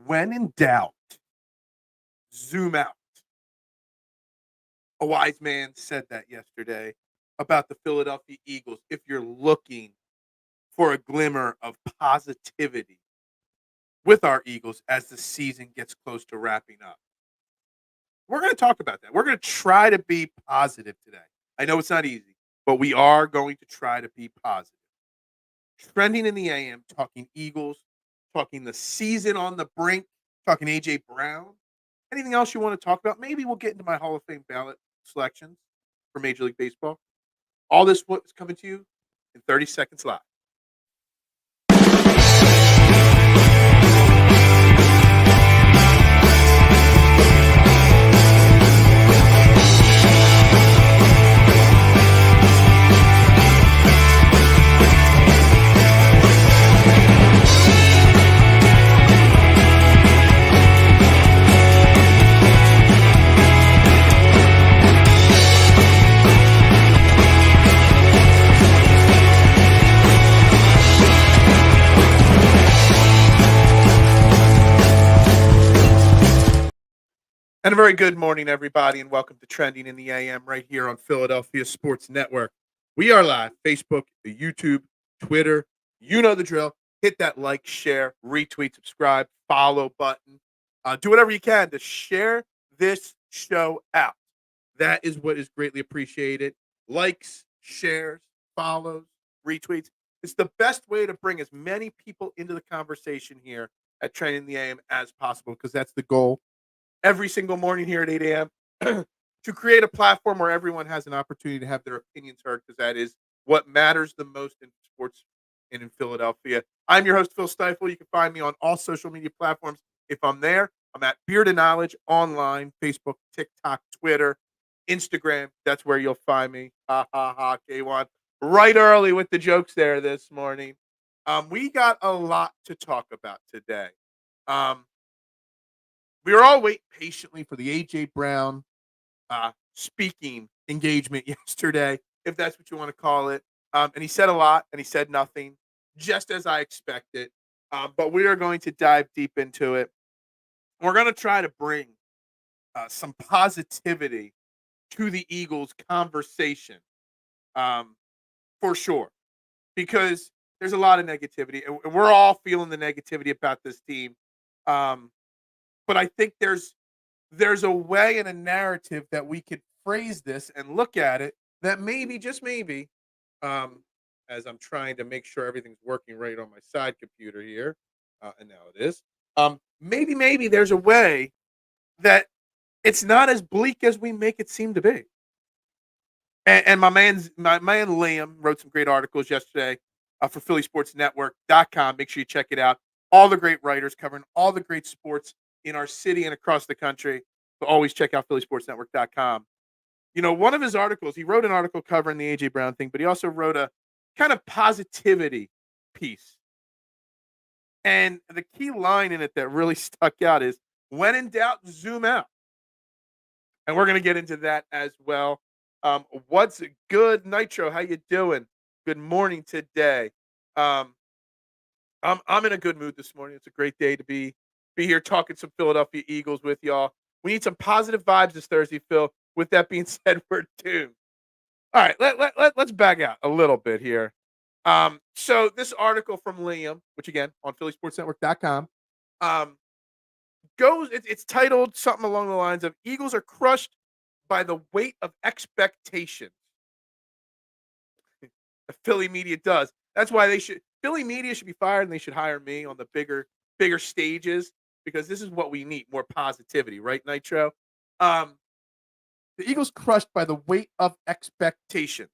When in doubt, zoom out. A wise man said that yesterday about the Philadelphia Eagles. If you're looking for a glimmer of positivity with our Eagles as the season gets close to wrapping up, we're going to talk about that. We're going to try to be positive today. I know it's not easy, but we are going to try to be positive. Trending in the AM, talking Eagles, talking the season on the brink, talking A.J. Brown. Anything else you want to talk about? Maybe we'll get into my Hall of Fame ballot selections for Major League Baseball. All this is coming to you in 30 seconds live. And a very good morning, everybody, and welcome to Trending in the AM right here on Philadelphia Sports Network. We are live, Facebook, YouTube, Twitter. You know the drill. Hit that like, share, retweet, subscribe, follow button. Do whatever you can to share this show out. That is what is greatly appreciated. Likes, shares, follows, retweets. It's the best way to bring as many people into the conversation here at Trending in the AM as possible, because that's the goal every single morning here at 8 a.m. to create a platform where everyone has an opportunity to have their opinions heard, because that is what matters the most in sports and in Philadelphia. I'm your host, Phil Stiefel. You can find me on all social media platforms. If I'm there, I'm at Beard of Knowledge online, Facebook, TikTok, Twitter, Instagram. That's where you'll find me. Ha, ha, ha, K1. Right early with the jokes there this morning. We got a lot to talk about today. We were all waiting patiently for the A.J. Brown speaking engagement yesterday, if that's what you want to call it. And he said a lot, and he said nothing, just as I expected. But we are going to dive deep into it. We're going to try to bring some positivity to the Eagles conversation, for sure, because there's a lot of negativity, and we're all feeling the negativity about this team. But I think there's a way and a narrative that we could phrase this and look at it that maybe, just maybe, as I'm trying to make sure everything's working right on my side computer here, and now it is, maybe there's a way that it's not as bleak as we make it seem to be. And my man Liam wrote some great articles yesterday for PhillySportsNetwork.com. Make sure you check it out. All the great writers covering all the great sports in our city and across the country. So always check out PhillySportsNetwork.com. You know, one of his articles, he wrote an article covering the A.J. Brown thing, but he also wrote a kind of positivity piece. And the key line in it that really stuck out is, when in doubt, zoom out. And we're going to get into that as well. What's good, Nitro? How you doing? Good morning today. I'm in a good mood this morning. It's a great day to be here talking some Philadelphia Eagles with y'all. We need some positive vibes this Thursday, Phil. With that being said, we're doomed. All right, let's back out a little bit here. So this article from Liam, which again on PhillySportsNetwork.com, it's titled something along the lines of "Eagles are crushed by the weight of expectations." The Philly media does. That's why Philly media should be fired, and they should hire me on the bigger stages, because this is what we need, more positivity, right, Nitro? The Eagles crushed by the weight of expectations.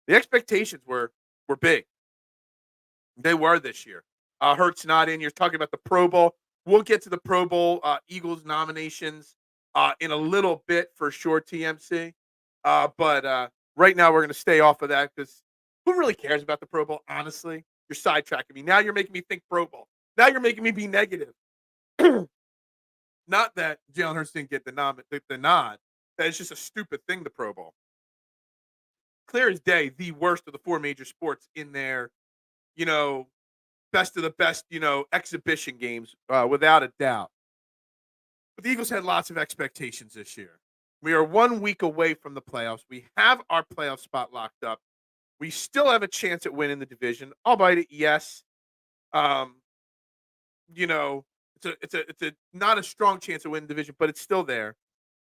The expectations were big. They were this year. Hurt's not in. You're talking about the Pro Bowl. We'll get to the Pro Bowl Eagles nominations in a little bit for sure, TMC. But right now we're going to stay off of that, because who really cares about the Pro Bowl, honestly? You're sidetracking me. Now you're making me think Pro Bowl. Now you're making me be negative. Not that Jalen Hurts didn't get the nod. That is just a stupid thing, the Pro Bowl. Clear as day, the worst of the four major sports in their, best of the best, exhibition games, without a doubt. But the Eagles had lots of expectations this year. We are 1 week away from the playoffs. We have our playoff spot locked up. We still have a chance at winning the division. Albeit, yes, um, it's a not a strong chance of winning the division, but it's still there.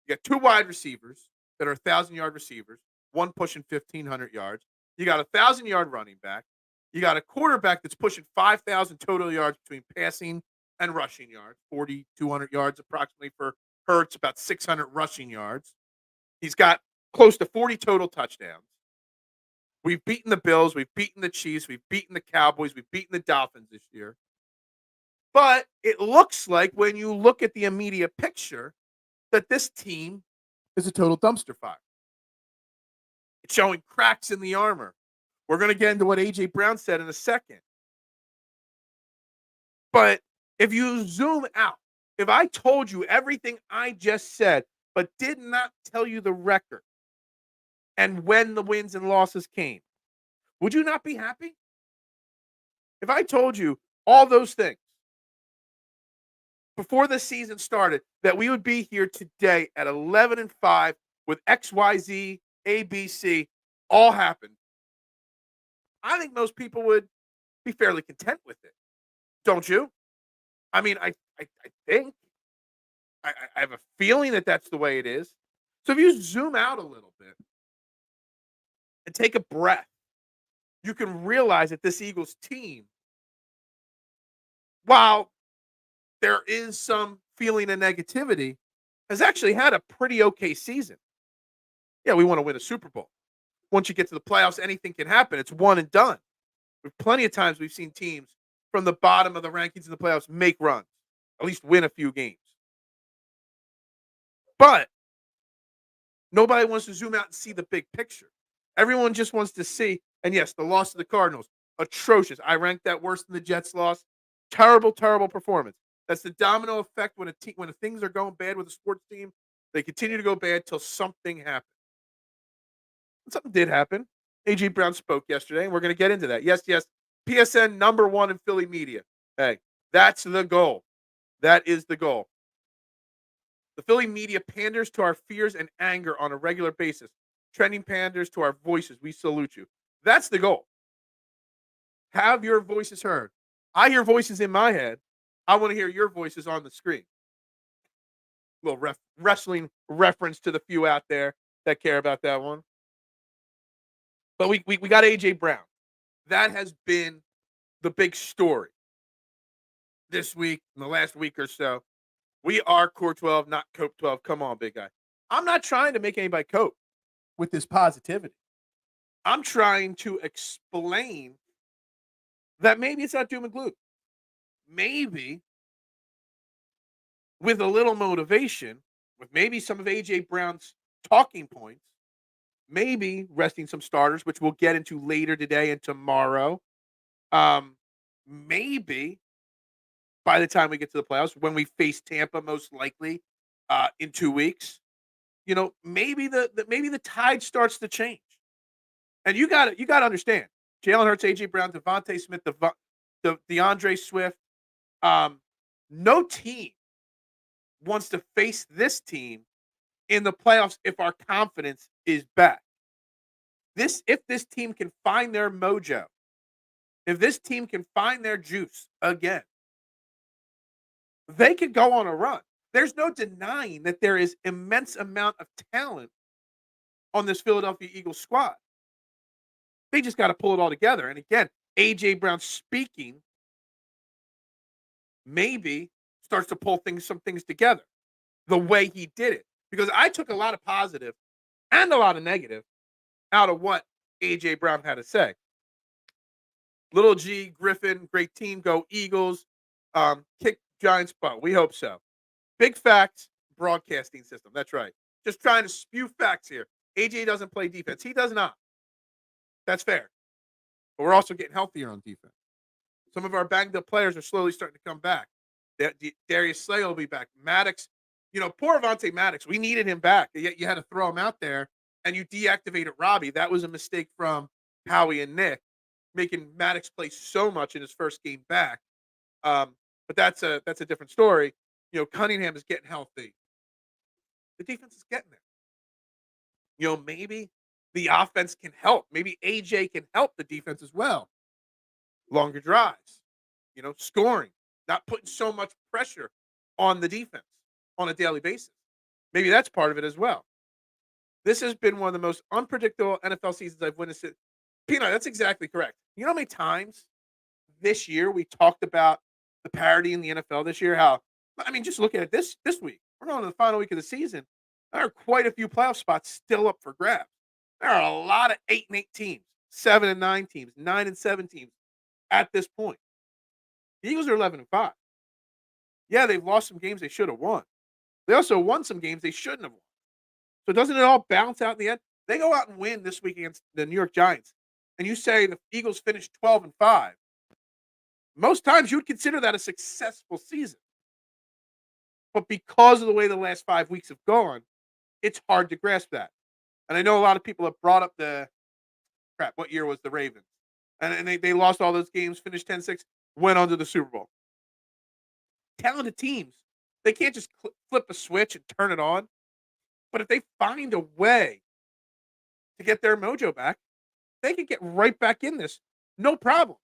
You got 2 wide receivers that are 1,000-yard receivers, one pushing 1,500 yards. You got a 1,000-yard running back. You got a quarterback that's pushing 5,000 total yards between passing and rushing yards, 4,200 yards approximately for Hurts, about 600 rushing yards. He's got close to 40 total touchdowns. We've beaten the Bills. We've beaten the Chiefs. We've beaten the Cowboys. We've beaten the Dolphins this year. But it looks like when you look at the immediate picture that this team is a total dumpster fire. It's showing cracks in the armor. We're going to get into what A.J. Brown said in a second. But if you zoom out, if I told you everything I just said, but did not tell you the record and when the wins and losses came, would you not be happy? If I told you all those things before the season started, that we would be here today at 11-5 with XYZ, ABC, all happened, I think most people would be fairly content with it. Don't you? I mean, I think. I have a feeling that that's the way it is. So if you zoom out a little bit and take a breath, you can realize that this Eagles team, while there is some feeling of negativity, has actually had a pretty okay season. Yeah, we want to win a Super Bowl. Once you get to the playoffs, anything can happen. It's one and done. Plenty of times we've seen teams from the bottom of the rankings in the playoffs make runs, at least win a few games. But nobody wants to zoom out and see the big picture. Everyone just wants to see, and yes, the loss of the Cardinals, atrocious. I ranked that worse than the Jets' loss. Terrible, terrible performance. That's the domino effect when things are going bad with a sports team. They continue to go bad till something happens. And something did happen. A.J. Brown spoke yesterday, and we're going to get into that. Yes, PSN #1 in Philly media. Hey, that's the goal. That is the goal. The Philly media panders to our fears and anger on a regular basis. Trending panders to our voices. We salute you. That's the goal. Have your voices heard. I hear voices in my head. I want to hear your voices on the screen. Little wrestling reference to the few out there that care about that one. But we got A.J. Brown. That has been the big story this week, in the last week or so. We are Core 12, not Cope 12. Come on, big guy. I'm not trying to make anybody cope with this positivity. I'm trying to explain that maybe it's not doom and gloom. Maybe with a little motivation, with maybe some of A.J. Brown's talking points, maybe resting some starters, which we'll get into later today and tomorrow. Maybe by the time we get to the playoffs, when we face Tampa, most likely in 2 weeks, maybe the tide starts to change. And you got to understand, Jalen Hurts, A.J. Brown, Devontae Smith, DeAndre Swift. No team wants to face this team in the playoffs if our confidence is back. If this team can find their mojo, if this team can find their juice again, they could go on a run. There's no denying that there is immense amount of talent on this Philadelphia Eagles squad. They just got to pull it all together. And again, A.J. Brown speaking maybe starts to pull some things together the way he did it. Because I took a lot of positive and a lot of negative out of what A.J. Brown had to say. Little G, Griffin, great team, go Eagles. Kick Giants butt. We hope so. Big facts, broadcasting system. That's right. Just trying to spew facts here. A.J. doesn't play defense. He does not. That's fair. But we're also getting healthier on defense. Some of our banged up players are slowly starting to come back. Darius Slay will be back. Maddox, poor Avonte Maddox. We needed him back. You had to throw him out there, and you deactivated Robbie. That was a mistake from Howie and Nick. making Maddox play so much in his first game back. Um, but that's a different story. Cunningham is getting healthy. The defense is getting there. Maybe the offense can help. Maybe AJ can help the defense as well. Longer drives, scoring, not putting so much pressure on the defense on a daily basis. Maybe that's part of it as well. This has been one of the most unpredictable NFL seasons I've witnessed. Peanut, that's exactly correct. You know how many times this year we talked about the parity in the NFL this year? Just look at it this week. We're going to the final week of the season. There are quite a few playoff spots still up for grabs. There are a lot of 8-8 teams, 7-9 teams, 9-7 teams at this point. The Eagles are 11-5. Yeah, they've lost some games they should have won. They also won some games they shouldn't have won. So doesn't it all bounce out in the end? They go out and win this week against the New York Giants, and you say the Eagles finished 12-5. Most times you would consider that a successful season. But because of the way the last 5 weeks have gone, it's hard to grasp that. And I know a lot of people have brought up what year was the Ravens? And they lost all those games, finished 10-6, went on to the Super Bowl. Talented teams, they can't just flip a switch and turn it on. But if they find a way to get their mojo back, they can get right back in this. No problem.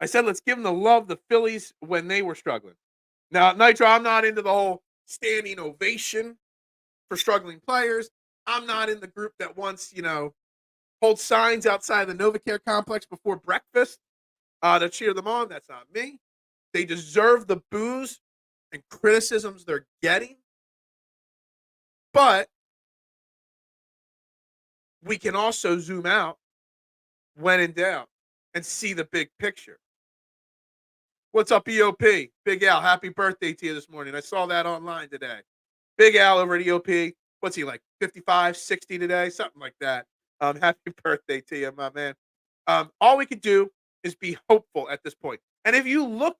I said, let's give them the love the Phillies when they were struggling. Now, Nitro, I'm not into the whole standing ovation for struggling players. I'm not in the group that wants, hold signs outside the NovaCare complex before breakfast to cheer them on. That's not me. They deserve the boos and criticisms they're getting. But we can also zoom out when in doubt and see the big picture. What's up, EOP? Big Al, happy birthday to you this morning. I saw that online today. Big Al over at EOP. What's he like, 55, 60 today? Something like that. Happy birthday to you, my man. All we can do is be hopeful at this point. And if you look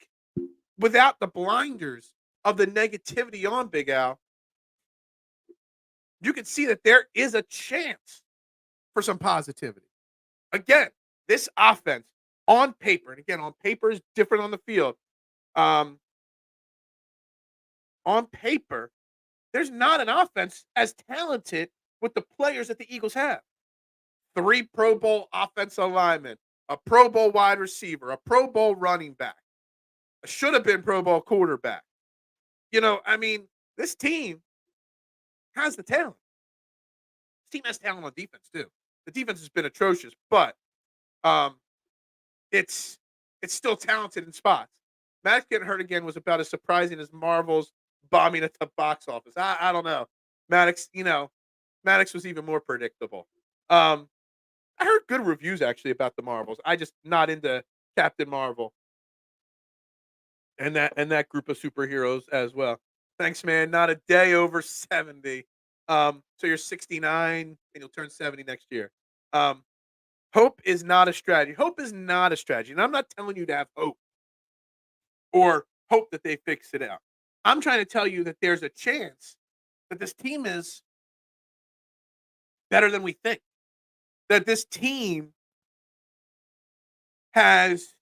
without the blinders of the negativity on Big Al, you can see that there is a chance for some positivity. Again, this offense on paper, and again, on paper is different on the field. On paper, there's not an offense as talented with the players that the Eagles have. 3 Pro Bowl offensive linemen, a Pro Bowl wide receiver, a Pro Bowl running back, a should have been Pro Bowl quarterback. This team has the talent. This team has talent on defense too. The defense has been atrocious, but it's still talented in spots. Max getting hurt again was about as surprising as Marvel's bombing at the box office. I don't know. Maddox was even more predictable. I heard good reviews actually about the Marvels. I just not into Captain Marvel and that group of superheroes as well. Thanks, man. Not a day over 70. So you're 69 and you'll turn 70 next year. Hope is not a strategy. Hope is not a strategy. And I'm not telling you to have hope or hope that they fix it out. I'm trying to tell you that there's a chance that this team is better than we think. That this team has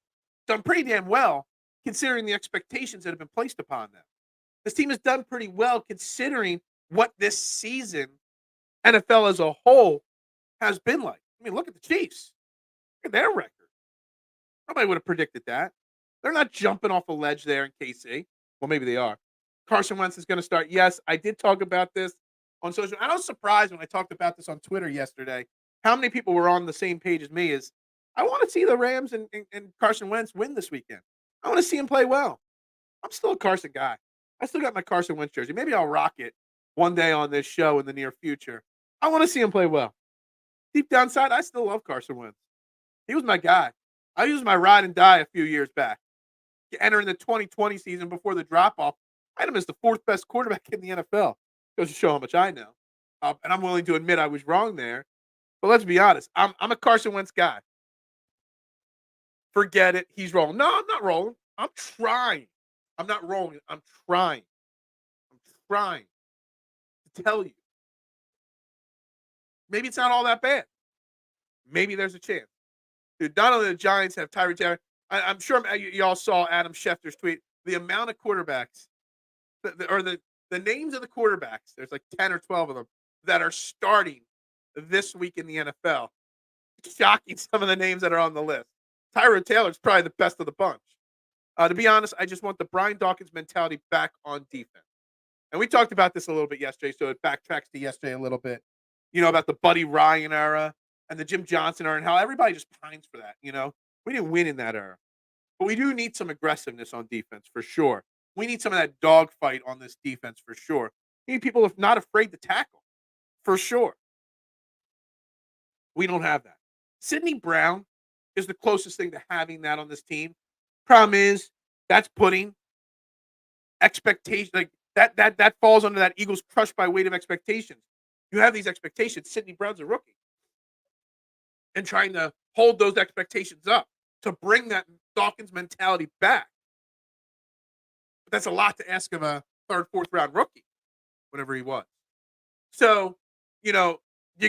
done pretty damn well considering the expectations that have been placed upon them. This team has done pretty well considering what this season, NFL as a whole, has been like. Look at the Chiefs. Look at their record. Nobody would have predicted that. They're not jumping off a ledge there in KC. Well, maybe they are. Carson Wentz is going to start. Yes, I did talk about this on social. I was surprised when I talked about this on Twitter yesterday, how many people were on the same page as me is, I want to see the Rams and Carson Wentz win this weekend. I want to see him play well. I'm still a Carson guy. I still got my Carson Wentz jersey. Maybe I'll rock it one day on this show in the near future. I want to see him play well. Deep down inside, I still love Carson Wentz. He was my guy. I used my ride and die a few years back. Entering the 2020 season before the drop-off, I had him as the 4th best quarterback in the NFL. Goes to show how much I know. And I'm willing to admit I was wrong there. But let's be honest. I'm a Carson Wentz guy. Forget it. He's rolling. No, I'm not rolling. I'm trying. I'm not rolling. I'm trying. I'm trying to tell you. Maybe it's not all that bad. Maybe there's a chance. Dude, not only the Giants have Tyreek Taylor, I'm sure y'all saw Adam Schefter's tweet. The amount of quarterbacks, the names of the quarterbacks, there's like 10 or 12 of them that are starting this week in the NFL. Shocking, some of the names that are on the list. Tyrod Taylor's probably the best of the bunch. To be honest, I just want the Brian Dawkins mentality back on defense. And we talked about this a little bit yesterday, so it backtracks to yesterday a little bit. About the Buddy Ryan era and the Jim Johnson era and how everybody just pines for that. We didn't win in that era. But we do need some aggressiveness on defense for sure. We need some of that dogfight on this defense for sure. We need people not afraid to tackle for sure. We don't have that. Sidney Brown is the closest thing to having that on this team. Problem is, that's putting expectations like that falls under that Eagles crushed by weight of expectations. You have these expectations. Sidney Brown's a rookie, and trying to hold those expectations up to bring that Dawkins mentality back. But that's a lot to ask of a third, fourth round rookie, whatever he was. So, you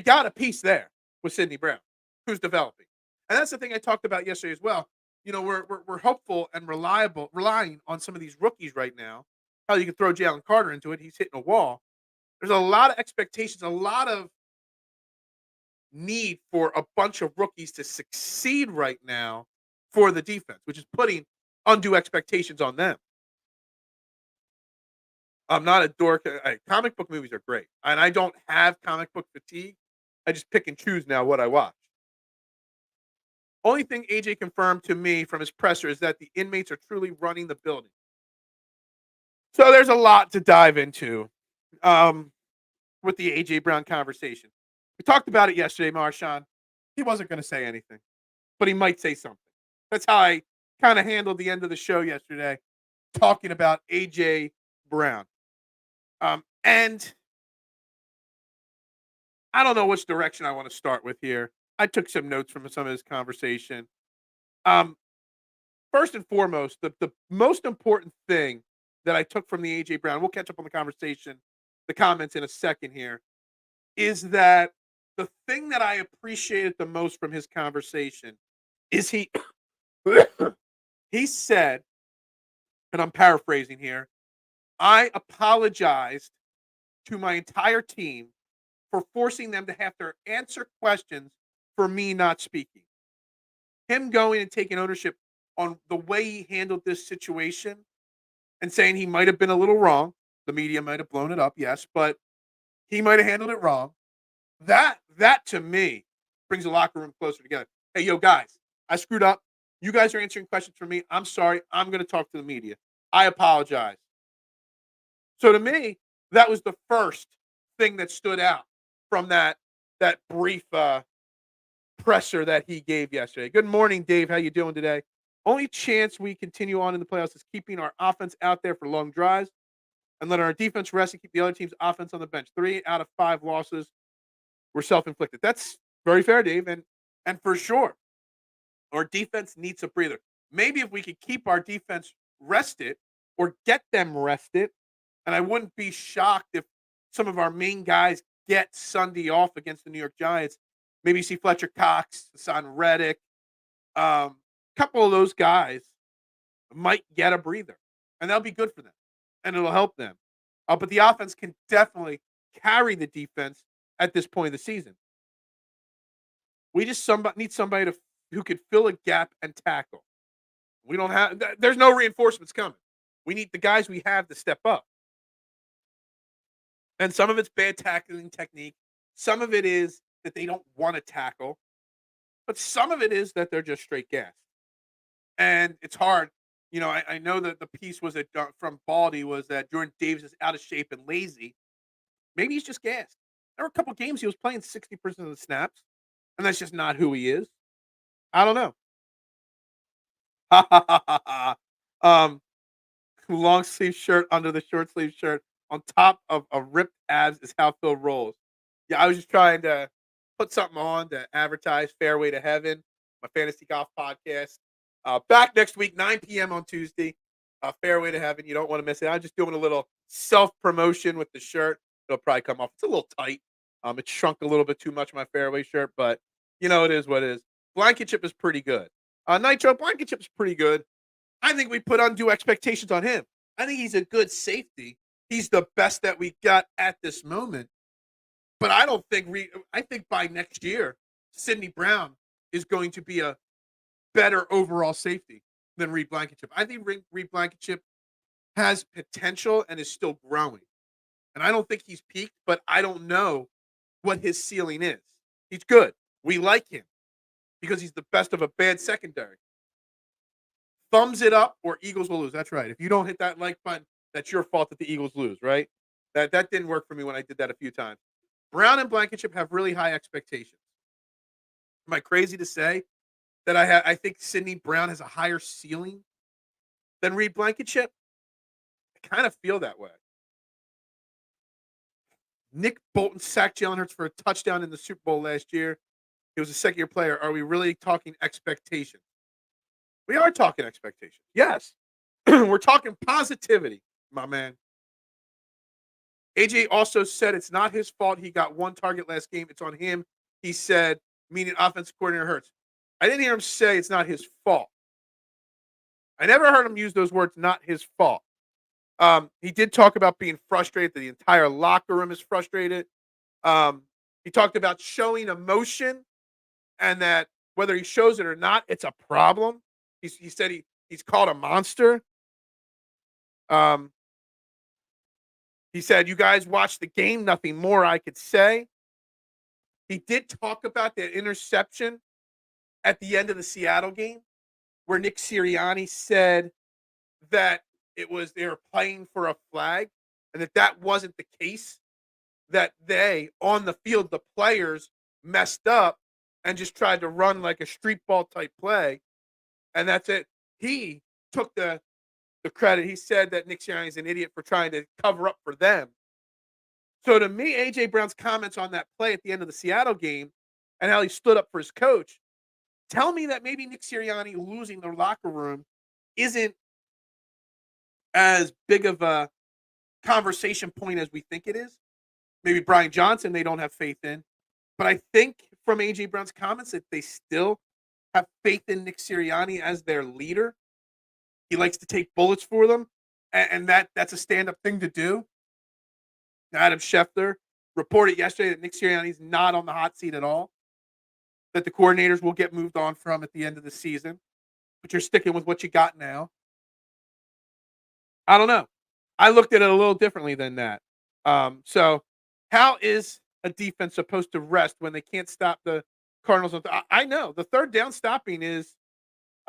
got a piece there with Sidney Brown, who's developing. And that's the thing I talked about yesterday as well. We're hopeful and relying on some of these rookies right now. How you can throw Jalen Carter into it. He's hitting a wall. There's a lot of expectations, a lot of need for a bunch of rookies to succeed right now for the defense, which is putting undue expectations on them. I'm not a dork. Comic book movies are great. And I don't have comic book fatigue. I just pick and choose now what I watch. Only thing AJ confirmed to me from his presser is that the inmates are truly running the building. So there's a lot to dive into with the AJ Brown conversation. We talked about it yesterday, Marshawn. He wasn't going to say anything, but he might say something. That's how I kind of handled the end of the show yesterday, talking about AJ Brown. And I don't know which direction I want to start with here. I took some notes from some of his conversation. First and foremost, the most important thing that I took from the AJ Brown, we'll catch up on the conversation, the comments in a second here, is that the thing that I appreciated the most from his conversation is he said, and I'm paraphrasing here, I apologized to my entire team for forcing them to have to answer questions for me not speaking. Him going and taking ownership on the way he handled this situation and saying he might have been a little wrong. The media might have blown it up, yes, but he might have handled it wrong. That to me brings the locker room closer together. Hey, yo, guys, I screwed up. You guys are answering questions for me. I'm sorry. I'm going to talk to the media. I apologize. So to me, that was the first thing that stood out from that brief presser that he gave yesterday. Good morning, Dave. How you doing today? Only chance we continue on in the playoffs is keeping our offense out there for long drives and letting our defense rest and keep the other team's offense on the bench. 3 out of 5 losses were self-inflicted. That's very fair, Dave. And for sure, our defense needs a breather. Maybe if we could keep our defense rested or get them rested, and I wouldn't be shocked if some of our main guys get Sunday off against the New York Giants. Maybe you see Fletcher Cox, Hassan Reddick. Couple of those guys might get a breather, and that'll be good for them, and it'll help them. But the offense can definitely carry the defense at this point of the season. We just need somebody who could fill a gap and tackle. We don't have. There's no reinforcements coming. We need the guys we have to step up. And some of it's bad tackling technique. Some of it is that they don't want to tackle. But some of it is that they're just straight gassed. And it's hard. I know that the piece was from Baldy was that Jordan Davis is out of shape and lazy. Maybe he's just gassed. There were a couple games he was playing 60% of the snaps. And that's just not who he is. I don't know. Long sleeve shirt under the short sleeve shirt on top of a ripped abs is how Phil rolls. Yeah, I was just trying to put something on to advertise Fairway to Heaven, my fantasy golf podcast. Back next week, 9 p.m. on Tuesday. Fairway to Heaven. You don't want to miss it. I'm just doing a little self-promotion with the shirt. It'll probably come off. It's a little tight. It shrunk a little bit too much, my Fairway shirt, but it is what it is. Blankenship is pretty good. Nitro Blankenship is pretty good. I think we put undue expectations on him. I think he's a good safety. He's the best that we got at this moment. But I don't think I think by next year, Sidney Brown is going to be a better overall safety than Reed Blankenship. I think Reed Blankenship has potential and is still growing. And I don't think he's peaked, but I don't know what his ceiling is. He's good. We like him because he's the best of a bad secondary. Thumbs it up or Eagles will lose. That's right. If you don't hit that like button, that's your fault that the Eagles lose, right? That didn't work for me when I did that a few times. Brown and Blankenship have really high expectations. Am I crazy to say that I think Sidney Brown has a higher ceiling than Reed Blankenship? I kind of feel that way. Nick Bolton sacked Jalen Hurts for a touchdown in the Super Bowl last year. He was a second-year player. Are we really talking expectations? We are talking expectations. Yes. We're talking positivity, my man. AJ also said it's not his fault he got one target last game. It's on him. He said, meaning offensive coordinator Hurts. I didn't hear him say it's not his fault. I never heard him use those words, not his fault. He did talk about being frustrated. The entire locker room is frustrated. He talked about showing emotion and that whether he shows it or not, it's a problem. He said he's called a monster. He said, you guys watch the game, nothing more I could say. He did talk about that interception at the end of the Seattle game where Nick Sirianni said that they were playing for a flag and that wasn't the case, that they, on the field, the players messed up and just tried to run like a street ball type play. And that's it. He took the credit. He said that Nick Sirianni is an idiot for trying to cover up for them. So to me, A.J. Brown's comments on that play at the end of the Seattle game and how he stood up for his coach tell me that maybe Nick Sirianni losing the locker room isn't as big of a conversation point as we think it is. Maybe Brian Johnson they don't have faith in. But I think from A.J. Brown's comments that they still have faith in Nick Sirianni as their leader. He likes to take bullets for them, and that's a stand-up thing to do. Adam Schefter reported yesterday that Nick Sirianni's not on the hot seat at all, that the coordinators will get moved on from at the end of the season, but you're sticking with what you got now. I don't know. I looked at it a little differently than that. So how is a defense supposed to rest when they can't stop the Cardinals? I know the third down stopping is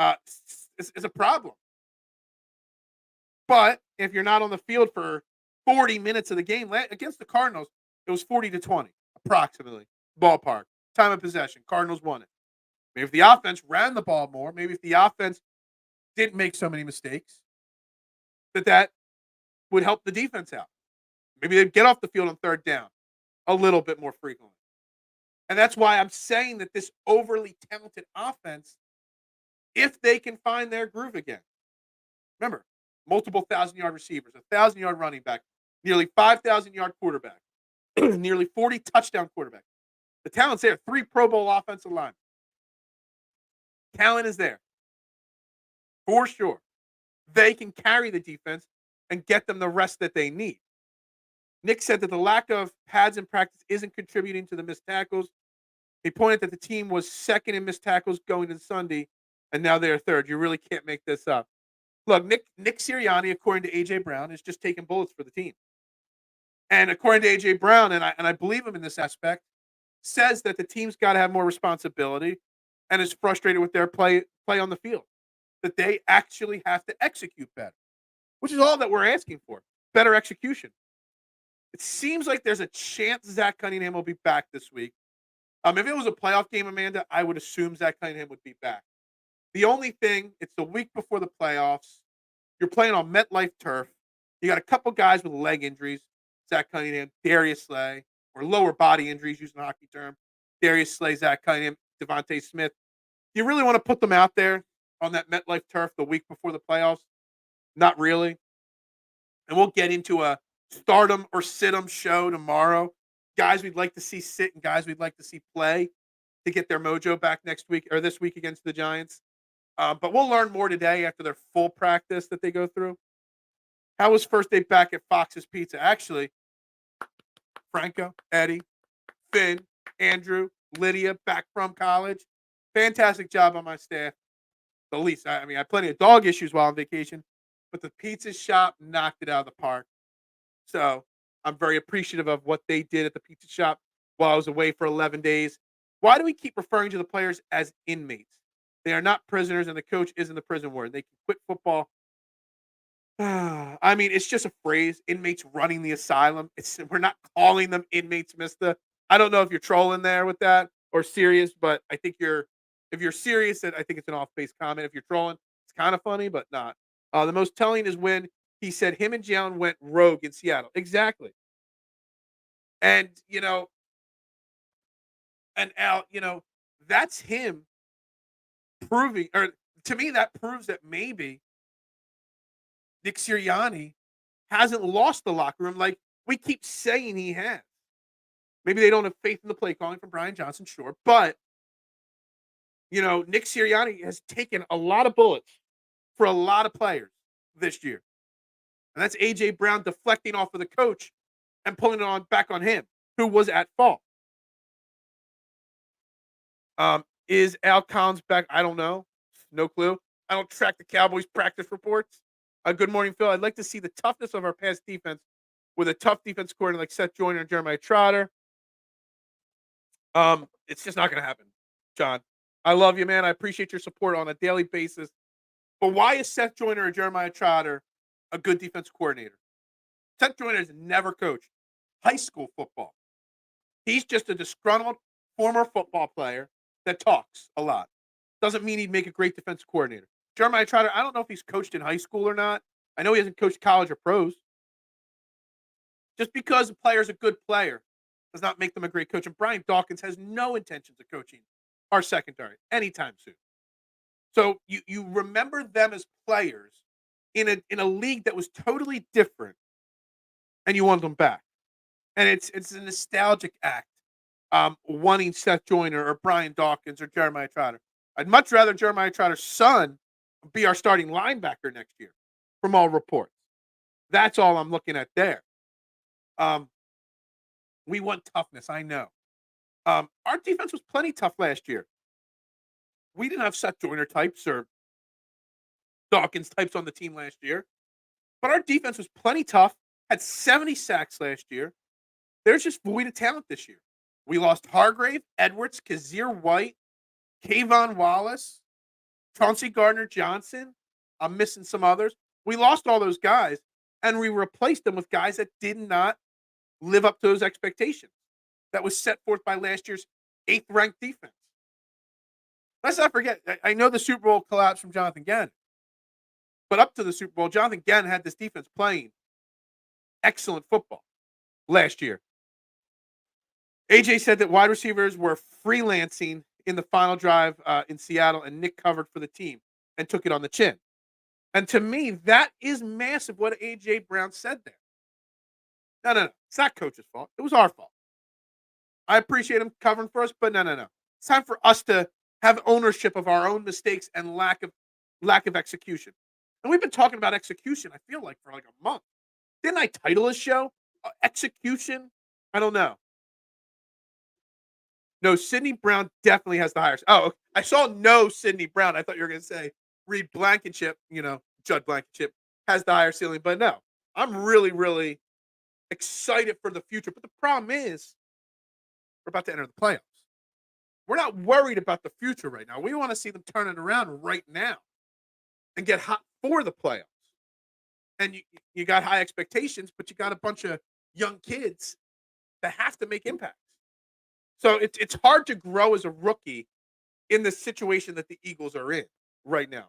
a problem. But if you're not on the field for 40 minutes of the game against the Cardinals, it was 40-20, approximately, ballpark. Time of possession, Cardinals won it. Maybe if the offense ran the ball more, maybe if the offense didn't make so many mistakes, that would help the defense out. Maybe they'd get off the field on third down a little bit more frequently. And that's why I'm saying that this overly talented offense, if they can find their groove again, remember, multiple 1,000-yard receivers, 1,000-yard running back, nearly 5,000-yard quarterback, nearly 40 touchdown quarterback. The talent's there. 3 Pro Bowl offensive linemen. Talent is there. For sure. They can carry the defense and get them the rest that they need. Nick said that the lack of pads in practice isn't contributing to the missed tackles. He pointed that the team was second in missed tackles going into Sunday, and now they're third. You really can't make this up. Look, Nick Sirianni, according to A.J. Brown, is just taking bullets for the team. And according to A.J. Brown, and I believe him in this aspect, says that the team's got to have more responsibility and is frustrated with their play on the field, that they actually have to execute better, which is all that we're asking for, better execution. It seems like there's a chance Zach Cunningham will be back this week. If it was a playoff game, Amanda, I would assume Zach Cunningham would be back. The only thing, it's the week before the playoffs. You're playing on MetLife turf. You got a couple guys with leg injuries, Zach Cunningham, Darius Slay, or lower body injuries, using the hockey term. Darius Slay, Zach Cunningham, Devontae Smith. Do you really want to put them out there on that MetLife turf the week before the playoffs? Not really. And we'll get into a stardom or sit 'em show tomorrow. Guys we'd like to see sit and guys we'd like to see play. to get their mojo back next week or this week against the Giants. But we'll learn more today after their full practice that they go through. How was first day back at Fox's Pizza? Actually, Franco, Eddie, Finn, Andrew, Lydia, back from college. Fantastic job on my staff. The least. I mean, I had plenty of dog issues while on vacation, but the pizza shop knocked it out of the park. So I'm very appreciative of what they did at the pizza shop while I was away for 11 days. Why do we keep referring to the players as inmates? They are not prisoners, and the coach isn't the prison warden. They can quit football. I mean, it's just a phrase. Inmates running the asylum. We're not calling them inmates, Mister. I don't know if you're trolling there with that or serious, but I think you're. If you're serious, then I think it's an off-base comment. If you're trolling, it's kind of funny, but not. The most telling is when he said him and Jalen went rogue in Seattle. Exactly. And, and Al, that's him proving, or to me, that proves that maybe Nick Sirianni hasn't lost the locker room like we keep saying he has. Maybe they don't have faith in the play calling from Brian Johnson, sure. But, Nick Sirianni has taken a lot of bullets for a lot of players this year. And that's A.J. Brown deflecting off of the coach and pulling it back on him, who was at fault. Is Al Collins back? I don't know. No clue. I don't track the Cowboys practice reports. Good morning, Phil. I'd like to see the toughness of our pass defense with a tough defense coordinator like Seth Joyner and Jeremiah Trotter. It's just not going to happen, John. I love you, man. I appreciate your support on a daily basis. But why is Seth Joyner or Jeremiah Trotter a good defense coordinator? Seth Joyner has never coached high school football. He's just a disgruntled former football player that talks a lot. Doesn't mean he'd make a great defense coordinator. Jeremiah Trotter, I don't know if he's coached in high school or not. I know he hasn't coached college or pros. Just because a player's a good player does not make them a great coach. And Brian Dawkins has no intentions of coaching our secondary anytime soon. So you remember them as players in a league that was totally different, and you want them back. And it's a nostalgic act, wanting Seth Joyner or Brian Dawkins or Jeremiah Trotter. I'd much rather Jeremiah Trotter's son be our starting linebacker next year, from all reports. That's all I'm looking at there. We want toughness, I know. Our defense was plenty tough last year. We didn't have Seth Joyner types or Dawkins types on the team last year, but our defense was plenty tough, had 70 sacks last year. There's just void of talent this year. We lost Hargrave, Edwards, Kazir White, Kayvon Wallace, Chauncey Gardner-Johnson. I'm missing some others. We lost all those guys, and we replaced them with guys that did not live up to those expectations that was set forth by last year's 8th-ranked defense. Let's not forget, I know the Super Bowl collapse from Jonathan Gannon, but up to the Super Bowl, Jonathan Gannon had this defense playing excellent football last year. AJ said that wide receivers were freelancing in the final drive in Seattle, and Nick covered for the team and took it on the chin. And to me, that is massive what AJ Brown said there. No. It's not coach's fault. It was our fault. I appreciate him covering for us, but no. It's time for us to have ownership of our own mistakes and lack of execution. And we've been talking about execution, I feel like, for like a month. Didn't I title this show Execution? I don't know. No, Sidney Brown definitely has the highest. Oh, I saw no Sidney Brown. I thought you were going to say Reed Blankenship, Judd Blankenship has the higher ceiling. But no, I'm really, really excited for the future. But the problem is we're about to enter the playoffs. We're not worried about the future right now. We want to see them turn it around right now and get hot for the playoffs. And you got high expectations, but you got a bunch of young kids that have to make impacts. So it's hard to grow as a rookie in the situation that the Eagles are in right now.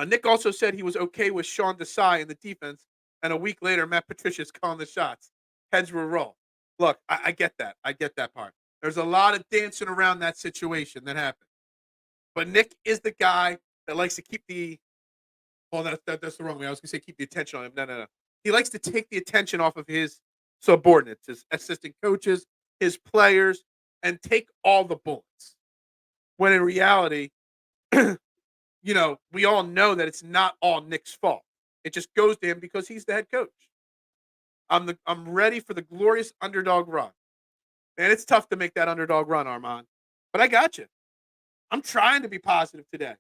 Nick also said he was okay with Sean Desai in the defense, and a week later, Matt Patricia's calling the shots. Heads will roll. Look, I get that. I get that part. There's a lot of dancing around that situation that happened. But Nick is the guy that likes to keep the – well, that's the wrong way. I was going to say keep the attention on him. No. He likes to take the attention off of his subordinates, his assistant coaches, his players, and take all the bullets. When in reality, we all know that it's not all Nick's fault. It just goes to him because he's the head coach. I'm ready for the glorious underdog run. And it's tough to make that underdog run, Armand. But I got you. I'm trying to be positive today.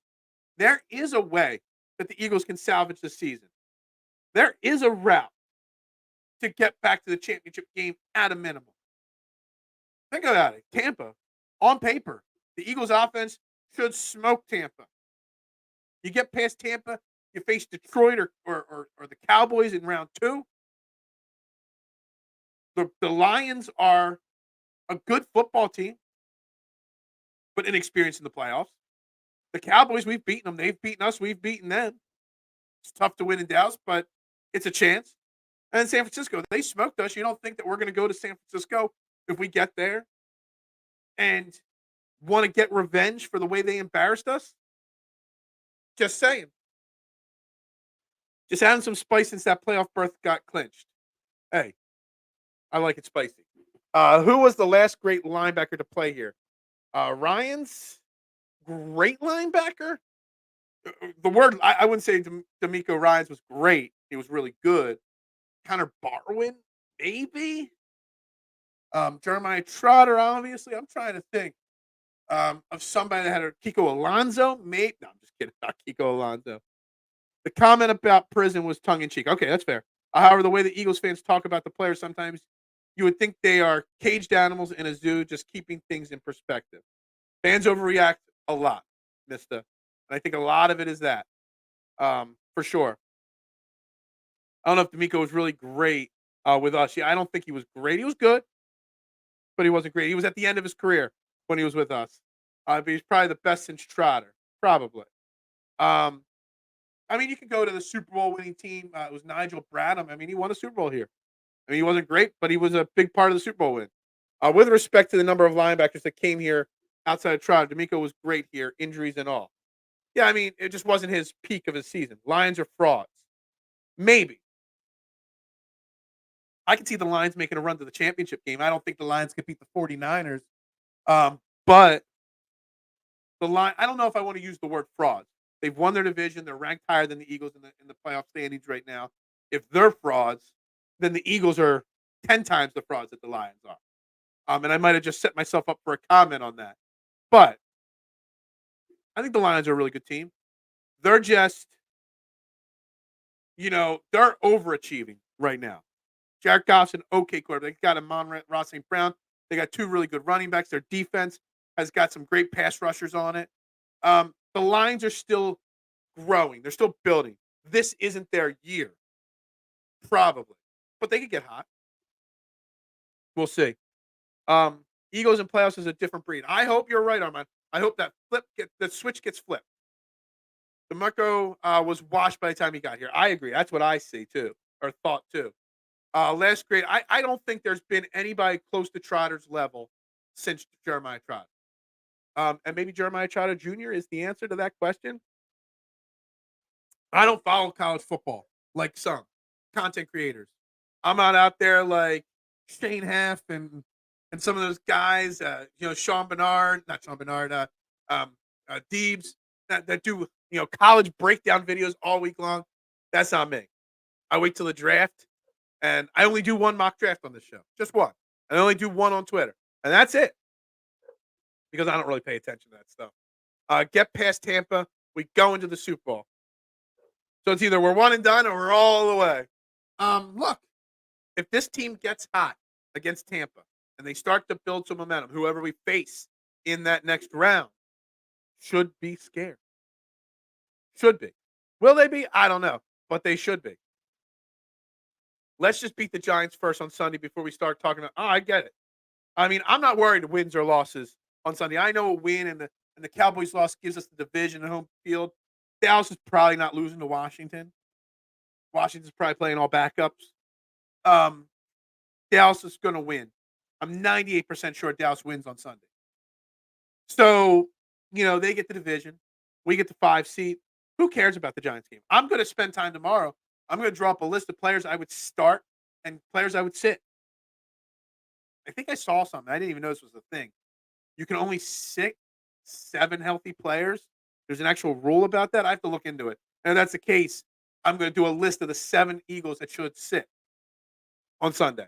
There is a way that the Eagles can salvage the season. There is a route to get back to the championship game at a minimum. Think about it. Tampa, on paper, the Eagles offense should smoke Tampa. You get past Tampa, you face Detroit or the Cowboys in round 2. The Lions are a good football team, but inexperienced in the playoffs. The Cowboys, we've beaten them. They've beaten us. We've beaten them. It's tough to win in Dallas, but it's a chance. And San Francisco, they smoked us. You don't think that we're going to go to San Francisco if we get there and want to get revenge for the way they embarrassed us? Just saying. Just adding some spice since that playoff berth got clinched. Hey, I like it spicy. Who was the last great linebacker to play here? Ryan's great linebacker? The word, I wouldn't say D'Amico Ryans was great. He was really good. Connor Barwin, maybe? Jeremiah Trotter, obviously. I'm trying to think of somebody that had a Kiko Alonso. Maybe. No, I'm just kidding. Not Kiko Alonso. The comment about prison was tongue-in-cheek. Okay, that's fair. However, the way the Eagles fans talk about the players, sometimes you would think they are caged animals in a zoo, just keeping things in perspective. Fans overreact a lot, Mista. And I think a lot of it is that, for sure. I don't know if D'Amico was really great with us. Yeah, I don't think he was great. He was good, but he wasn't great. He was at the end of his career when he was with us. But he's probably the best since Trotter, probably. I mean, you can go to the Super Bowl winning team. It was Nigel Bradham. I mean, he won a Super Bowl here. I mean, he wasn't great, but he was a big part of the Super Bowl win. With respect to the number of linebackers that came here outside of Trotter, D'Amico was great here, injuries and all. Yeah, I mean, it just wasn't his peak of his season. Lions are frauds. Maybe. I could see the Lions making a run to the championship game. I don't think the Lions could beat the 49ers. But I don't know if I want to use the word frauds. They've won their division. They're ranked higher than the Eagles in the playoff standings right now. If they're frauds, then the Eagles are 10 times the frauds that the Lions are. And I might have just set myself up for a comment on that. But I think the Lions are a really good team. They're just, they're overachieving right now. Jared Goff's an okay quarterback. They got Amon-Ra St. Brown. They got 2 really good running backs. Their defense has got some great pass rushers on it. The Lions are still growing. They're still building. This isn't their year. Probably. But they could get hot. We'll see. Eagles in playoffs is a different breed. I hope you're right, Armand. I hope that the switch gets flipped. DeMarco was washed by the time he got here. I agree. That's what I see too, or thought too. Last grade, I don't think there's been anybody close to Trotter's level since Jeremiah Trotter. And maybe Jeremiah Trotter Jr. is the answer to that question. I don't follow college football like some content creators. I'm not out there like Shane Haff and some of those guys, Sean Bernard, not Sean Bernard, Deebs that do, college breakdown videos all week long. That's not me. I wait till the draft, and I only do one mock draft on this show, just one. I only do one on Twitter, and that's it because I don't really pay attention to that stuff. Get past Tampa, we go into the Super Bowl. So it's either we're one and done or we're all the way. Look, if this team gets hot against Tampa and they start to build some momentum, whoever we face in that next round should be scared. Should be. Will they be? I don't know, but they should be. Let's just beat the Giants first on Sunday before we start talking about, I get it. I mean, I'm not worried wins or losses on Sunday. I know a win and the Cowboys loss gives us the division and home field. Dallas is probably not losing to Washington. Washington's probably playing all backups. Dallas is going to win. I'm 98% sure Dallas wins on Sunday. So, they get the division. We get the 5 seed. Who cares about the Giants game? I'm going to spend time tomorrow. I'm going to draw up a list of players I would start and players I would sit. I think I saw something. I didn't even know this was a thing. you can only sit 7 healthy players. There's an actual rule about that. I have to look into it. And if that's the case, I'm going to do a list of the 7 Eagles that should sit on Sunday.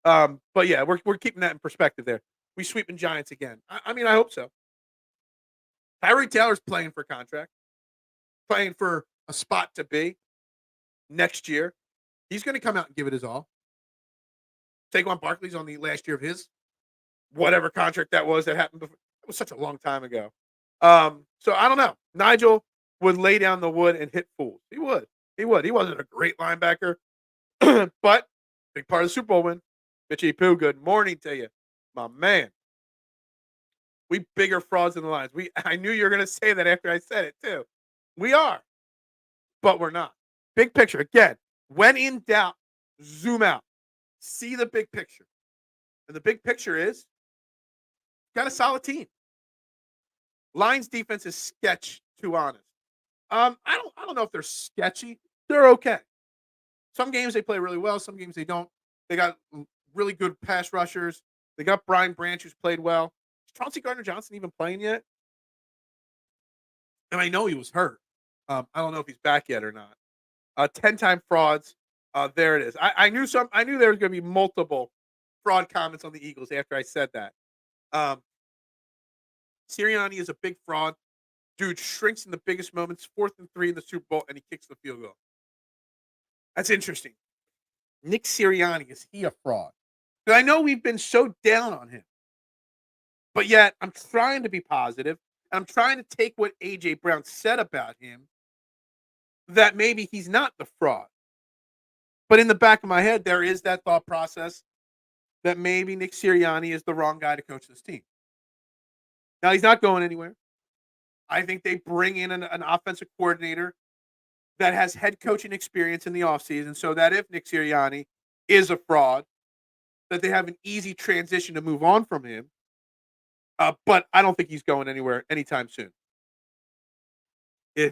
But yeah, we're keeping that in perspective there. We sweeping Giants again. I mean, I hope so. Tyree Taylor's playing for contract, playing for a spot to be next year. He's going to come out and give it his all. Saquon Barkley's on the last year of his whatever contract that was that happened before. It was such a long time ago. So I don't know. Nigel would lay down the wood and hit fools. He would. He would. He wasn't a great linebacker, but big part of the Super Bowl win. Mitchie Pooh, good morning to you, my man. We bigger frauds than the Lions. I knew you were going to say that after I said it too. We are, but we're not. Big picture again. When in doubt, zoom out. See the big picture, and the big picture is got a solid team. Lions defense is sketch, too honest. I don't know if they're sketchy. They're okay. Some games they play really well. Some games they don't. They got really good pass rushers. They got Brian Branch, who's played well. Is Chauncey Gardner-Johnson even playing yet? And I know he was hurt. I don't know if he's back yet or not. 10-time frauds. There it is. I knew there was going to be multiple fraud comments on the Eagles after I said that. Sirianni is a big fraud. Dude shrinks in the biggest moments, 4th and 3 in the Super Bowl, and he kicks the field goal. That's interesting. Nick Sirianni, is he a fraud? Because I know we've been so down on him. But yet, I'm trying to be positive. And I'm trying to take what A.J. Brown said about him, that maybe he's not the fraud. But in the back of my head, there is that thought process that maybe Nick Sirianni is the wrong guy to coach this team. Now, he's not going anywhere. I think they bring in an offensive coordinator that has head coaching experience in the offseason so that if Nick Sirianni is a fraud, that they have an easy transition to move on from him. But I don't think he's going anywhere anytime soon.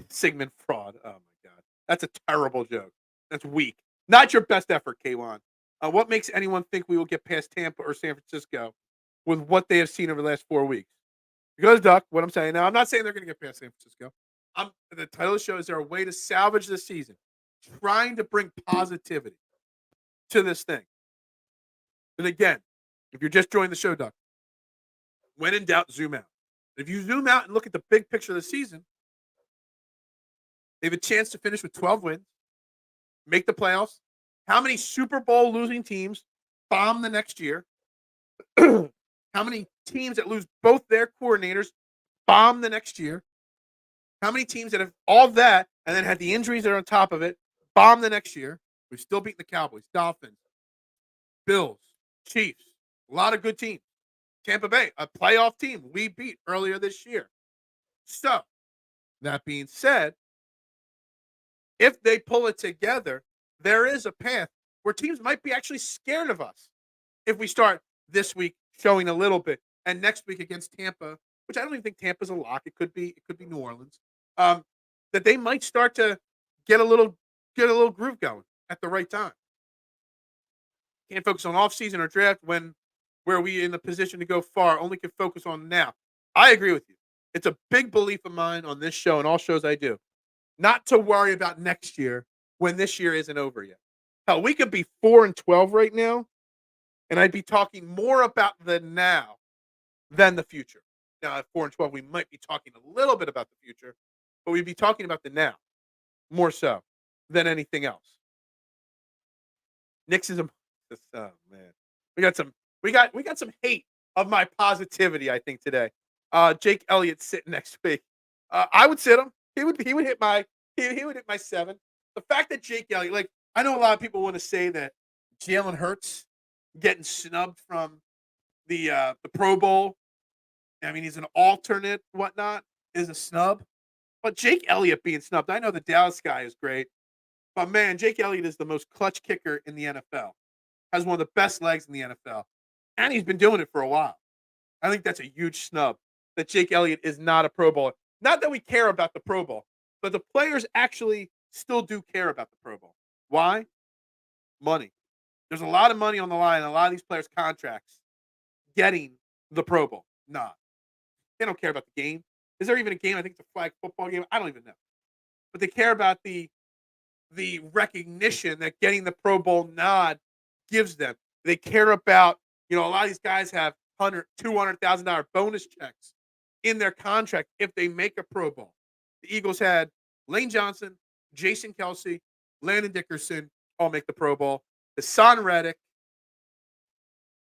Sigmund fraud. Oh, my God. That's a terrible joke. That's weak. Not your best effort, K1. What makes anyone think we will get past Tampa or San Francisco with what they have seen over the last 4 weeks? Because, Duck, what I'm saying now, I'm not saying they're going to get past San Francisco. The title of the show is there a way to salvage this season, trying to bring positivity to this thing. And again, if you're just joining the show, Duck, when in doubt, zoom out. If you zoom out and look at the big picture of the season, they have a chance to finish with 12 wins, make the playoffs. How many Super Bowl losing teams bomb the next year? How many teams that lose both their coordinators bomb the next year? How many teams that have all that and then had the injuries that are on top of it bomb the next year? We've still beaten the Cowboys, Dolphins, Bills, Chiefs, a lot of good teams. Tampa Bay, a playoff team we beat earlier this year. So, that being said, if they pull it together, there is a path where teams might be actually scared of us if we start this week showing a little bit, and next week against Tampa, which I don't even think Tampa's a lock. It could be New Orleans. That they might start to get a little groove going at the right time. Can't focus on off-season or draft where we in the position to go far. Only can focus on now. I agree with you. It's a big belief of mine on this show and all shows I do, not to worry about next year when this year isn't over yet. Hell, we could be 4-12 right now, and I'd be talking more about the now than the future. Now, at 4-12, we might be talking a little bit about the future, but we'd be talking about the now more so than anything else. Nick's is oh man, we got some hate of my positivity. I think today. Jake Elliott sitting next week. I would sit him. He would hit my 7. The fact that Jake Elliott, like I know a lot of people want to say that Jalen Hurts getting snubbed from the Pro Bowl. I mean, he's an alternate, whatnot, is a snub. But Jake Elliott being snubbed, I know the Dallas guy is great. But, man, Jake Elliott is the most clutch kicker in the NFL. Has one of the best legs in the NFL. And he's been doing it for a while. I think that's a huge snub that Jake Elliott is not a Pro Bowler. Not that we care about the Pro Bowl, but the players actually still do care about the Pro Bowl. Why? Money. There's a lot of money on the line, and a lot of these players' contracts getting the Pro Bowl. Nah. They don't care about the game. Is there even a game? I think it's a flag football game. I don't even know. But they care about the recognition that getting the Pro Bowl nod gives them. They care about, a lot of these guys have $200,000 bonus checks in their contract if they make a Pro Bowl. The Eagles had Lane Johnson, Jason Kelsey, Landon Dickerson all make the Pro Bowl. Hassan Reddick,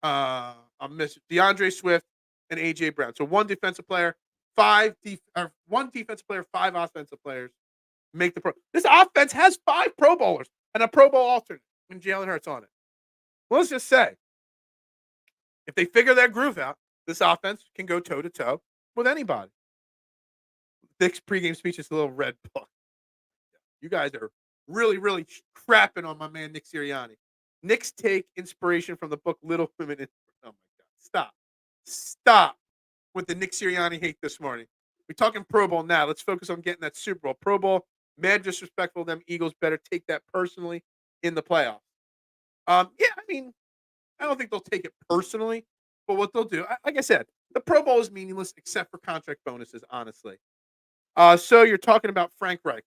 I'm missing DeAndre Swift, and AJ Brown. So one defensive player, one defensive player, 5 offensive players make the Pro. This offense has 5 Pro Bowlers and a Pro Bowl alternate when Jalen Hurts on it. Well, let's just say, if they figure their groove out, this offense can go toe to toe with anybody. Nick's pregame speech is a little red book. You guys are really, really crapping on my man Nick Sirianni. Nick's take inspiration from the book Little Women. Oh my God! Stop with the Nick Sirianni hate this morning. We're talking Pro Bowl now. Let's focus on getting that Super Bowl. Pro Bowl, mad disrespectful. Them Eagles better take that personally in the playoffs. I don't think they'll take it personally, but what they'll do, like I said, the Pro Bowl is meaningless except for contract bonuses, honestly. So you're talking about Frank Reich.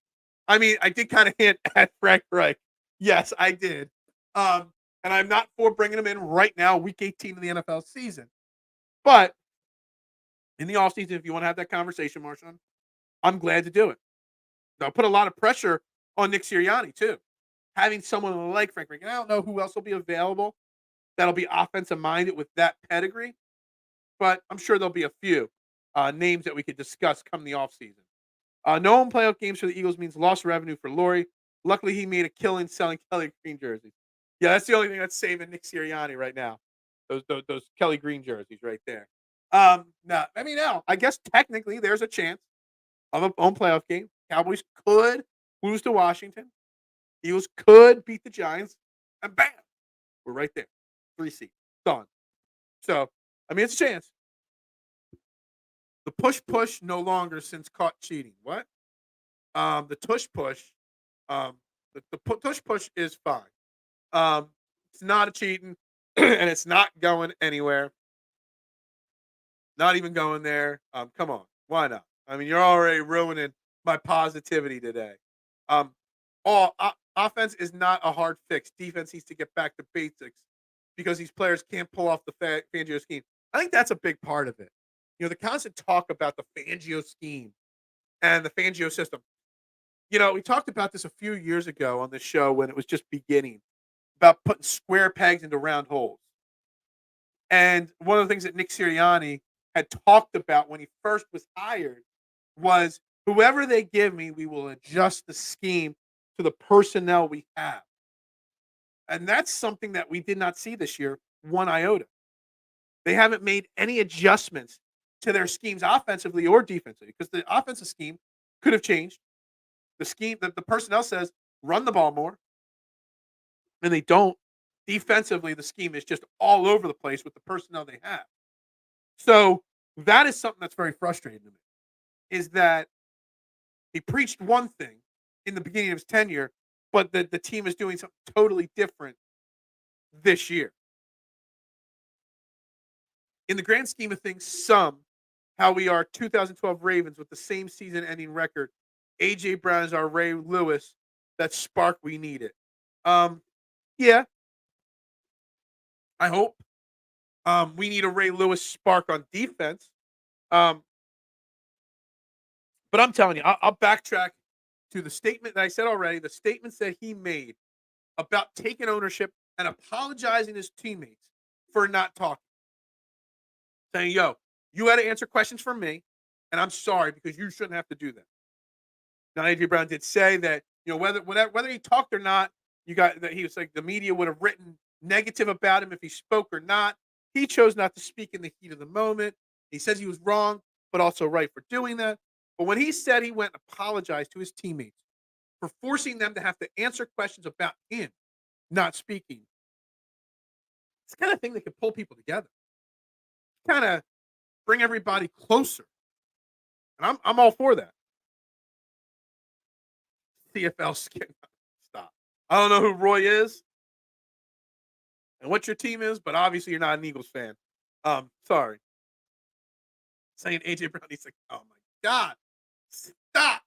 I did kind of hint at Frank Reich. Yes, I did. And I'm not for bringing him in right now, week 18 of the NFL season. But in the offseason, if you want to have that conversation, Marshawn, I'm glad to do it. Now, put a lot of pressure on Nick Sirianni, too. Having someone like Frank Reich. And I don't know who else will be available that'll be offensive-minded with that pedigree. But I'm sure there'll be a few names that we could discuss come the offseason. No home playoff games for the Eagles means lost revenue for Laurie. Luckily, he made a killing selling Kelly Green jerseys. Yeah, that's the only thing that's saving Nick Sirianni right now. Those Kelly Green jerseys right there. No. I guess technically there's a chance of a home playoff game. Cowboys could lose to Washington. Eagles could beat the Giants. And bam, we're right there. 3 seed. Done. So, it's a chance. The push no longer since caught cheating. What? The tush push. The tush push is fine. It's not a cheating, and it's not going anywhere. Not even going there. Come on, why not? You're already ruining my positivity today. Offense is not a hard fix. Defense needs to get back to basics because these players can't pull off the Fangio scheme. I think that's a big part of it. The constant talk about the Fangio scheme and the Fangio system. We talked about this a few years ago on this show when it was just beginning about putting square pegs into round holes. And one of the things that Nick Sirianni had talked about when he first was hired was whoever they give me, we will adjust the scheme to the personnel we have. And that's something that we did not see this year, one iota. They haven't made any adjustments to their schemes offensively or defensively because the offensive scheme could have changed. The scheme that the personnel says run the ball more, and they don't. Defensively, the scheme is just all over the place with the personnel they have. So that is something that's very frustrating to me, is that he preached one thing in the beginning of his tenure, but the team is doing something totally different this year. In the grand scheme of things, how we are 2012 Ravens with the same season-ending record. A.J. Brown is our Ray Lewis, that spark we needed. Yeah. I hope. We need a Ray Lewis spark on defense. But I'm telling you, I'll backtrack to the statement that I said already, the statements that he made about taking ownership and apologizing to his teammates for not talking. Saying, you had to answer questions for me, and I'm sorry because you shouldn't have to do that. Now, A.J. Brown did say that, whether he talked or not, he was like the media would have written negative about him if he spoke or not. He chose not to speak in the heat of the moment. He says he was wrong, but also right for doing that. But when he said he went and apologized to his teammates for forcing them to have to answer questions about him not speaking, it's the kind of thing that can pull people together. Kind of bring everybody closer. And I'm all for that. CFL skin. Stop. I don't know who Roy is and what your team is, but obviously you're not an Eagles fan. Sorry. saying AJ Brown. He's like, oh my God, stop.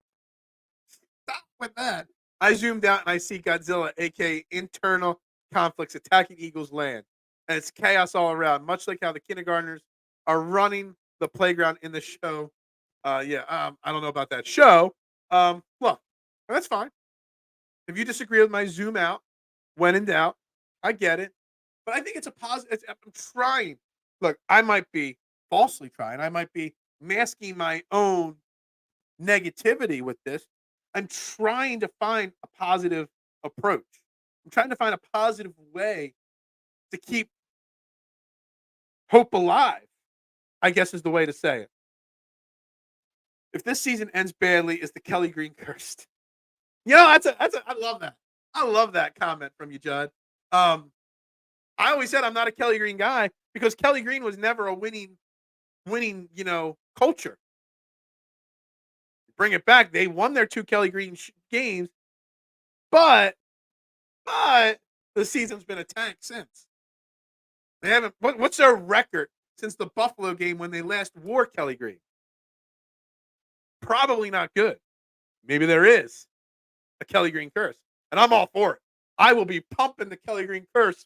Stop with that. I zoomed out and I see Godzilla, aka internal conflicts attacking Eagles land. And it's chaos all around, much like how the kindergartners are running the playground in the show. I don't know about that show. Look, that's fine. If you disagree with my zoom out, when in doubt, I get it. But I think it's a positive. I'm trying. Look, I might be falsely trying. I might be masking my own negativity with this. I'm trying to find a positive approach. I'm trying to find a positive way to keep hope alive, I guess is the way to say it. If this season ends badly, is the Kelly Green cursed? I love that. I love that comment from you, Judd. I always said I'm not a Kelly Green guy because Kelly Green was never a winning, culture. Bring it back. They won their 2 Kelly Green games, but the season's been a tank since. They haven't. What's their record since the Buffalo game when they last wore Kelly Green? Probably not good. Maybe there is a Kelly Green curse, and I'm all for it. I will be pumping the Kelly Green curse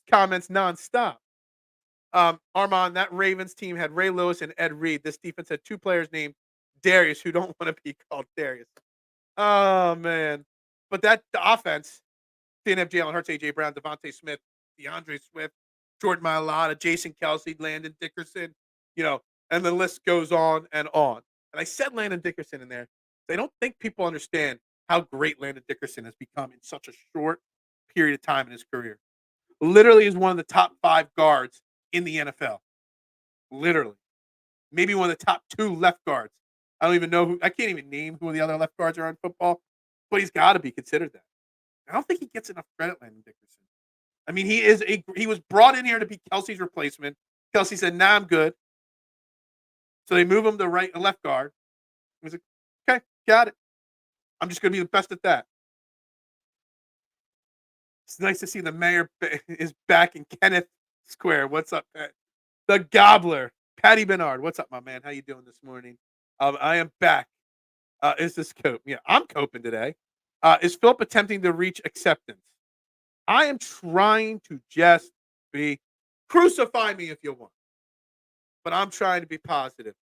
comments nonstop. Armand, that Ravens team had Ray Lewis and Ed Reed. This defense had 2 players named Darius who don't want to be called Darius. Oh man, but the offense didn't have Jalen Hurts, AJ Brown, Devontae Smith, DeAndre Swift, Jordan Mailata, Jason Kelsey, Landon Dickerson, and the list goes on and on. And I said Landon Dickerson in there. I don't think people understand how great Landon Dickerson has become in such a short period of time in his career. Literally is one of the top 5 guards in the NFL. Literally. Maybe one of the top 2 left guards. I don't even know I can't even name who the other left guards are in football, but he's got to be considered that. I don't think he gets enough credit, Landon Dickerson. I mean, he was brought in here to be Kelsey's replacement. Kelsey said, "Nah, I'm good." So they move him to right and left guard. He was like, "Okay, got it. I'm just going to be the best at that." It's nice to see the mayor is back in Kenneth Square. What's up, Pat? The Gobbler, Patty Bernard. What's up, my man? How you doing this morning? I am back. Is this cope? Yeah, I'm coping today. Is Philip attempting to reach acceptance? I am trying to just be crucify me if you want, but I'm trying to be positive.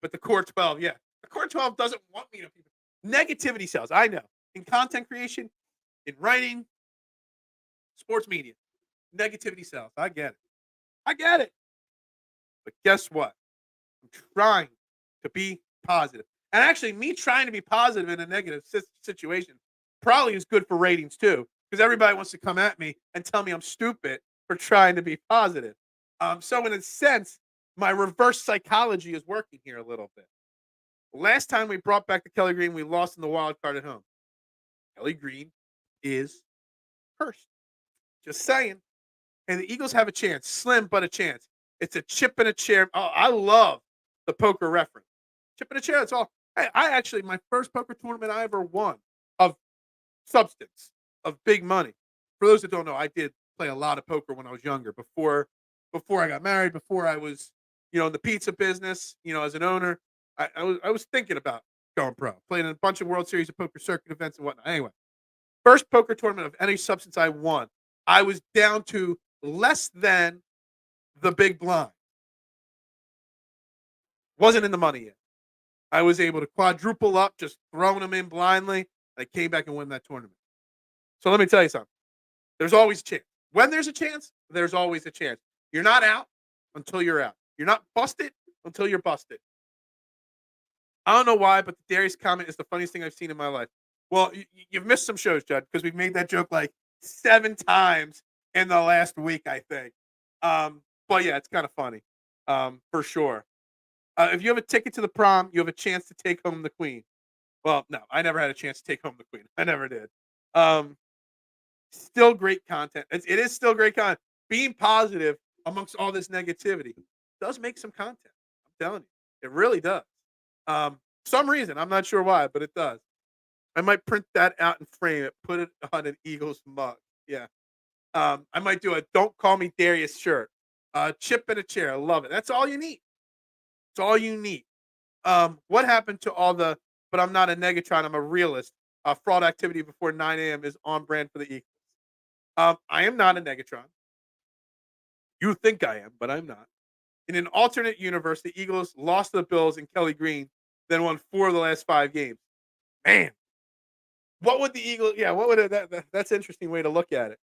But the core 12, yeah, the core 12 doesn't want me to be. Negativity sells. I know in content creation, in writing, sports media, negativity sells. I get it. I get it. But guess what? I'm trying to be positive. And actually, me trying to be positive in a negative situation probably is good for ratings too, because everybody wants to come at me and tell me I'm stupid for trying to be positive. So in a sense, my reverse psychology is working here a little bit. Last time we brought back the Kelly Green, we lost in the wild card at home. Kelly Green is cursed. Just saying. And the Eagles have a chance. Slim, but a chance. It's a chip in a chair. Oh, I love the poker reference. Chip in a chair, that's all. I actually, my first poker tournament I ever won of substance, of big money. For those that don't know, I did play a lot of poker when I was younger, before I got married, before I was, in the pizza business, as an owner. I was thinking about going pro, playing in a bunch of World Series of Poker circuit events and whatnot. Anyway, first poker tournament of any substance I won, I was down to less than the big blind. Wasn't in the money yet. I was able to quadruple up, just throwing them in blindly. I came back and won that tournament. So let me tell you something. There's always a chance. When there's a chance, there's always a chance. You're not out until you're out. You're not busted until you're busted. I don't know why, but the Darius comment is the funniest thing I've seen in my life. Well, you've missed some shows, Judd, because we've made that joke like 7 times in the last week, I think. But yeah, it's kind of funny, for sure. If you have a ticket to the prom, you have a chance to take home the queen. Well, no, I never had a chance to take home the queen. I never did. Still great content. It is still great content. Being positive amongst all this negativity does make some content. I'm telling you, it really does. Some reason, I'm not sure why, but it does. I might print that out and frame it, put it on an Eagles mug. Yeah. I might do a "Don't Call Me Darius" shirt. Chip in a chair. I love it. That's all you need. It's all you need. What happened to all the, but I'm not a negatron, I'm a realist. Fraud activity before 9 a.m. is on brand for the Eagles. I am not a negatron. You think I am, but I'm not. In an alternate universe, the Eagles lost to the Bills and Kelly Green, then won 4 of the last 5 games. Man, what would the Eagles? Yeah, what would that's an interesting way to look at it.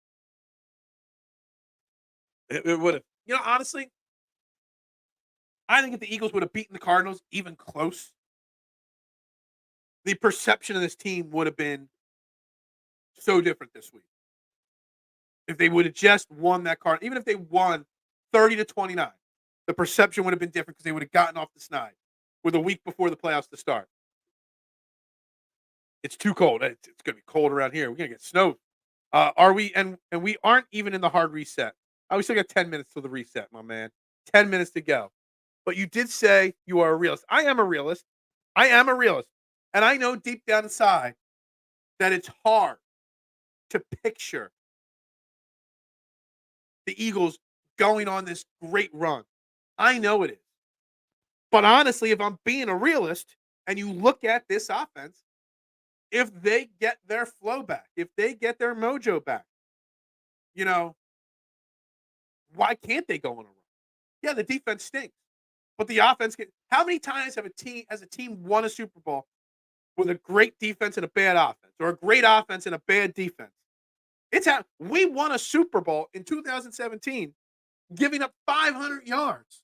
It would have, honestly, I think if the Eagles would have beaten the Cardinals even close, the perception of this team would have been so different this week. If they would have just won that card, even if they won 30-29, the perception would have been different because they would have gotten off the snide with a week before the playoffs to start. It's too cold. It's going to be cold around here. We're going to get snowed. Are we? And we aren't even in the hard reset. We still got 10 minutes till the reset, my man. 10 minutes to go. But you did say you are a realist. I am a realist. I am a realist. And I know deep down inside that it's hard to picture the Eagles going on this great run. I know it is. But honestly, if I'm being a realist and you look at this offense, if they get their flow back, if they get their mojo back, why can't they go on a run? Yeah, the defense stinks, but the offense can. How many times have a team won a Super Bowl with a great defense and a bad offense, or a great offense and a bad defense? We won a Super Bowl in 2017, giving up 500 yards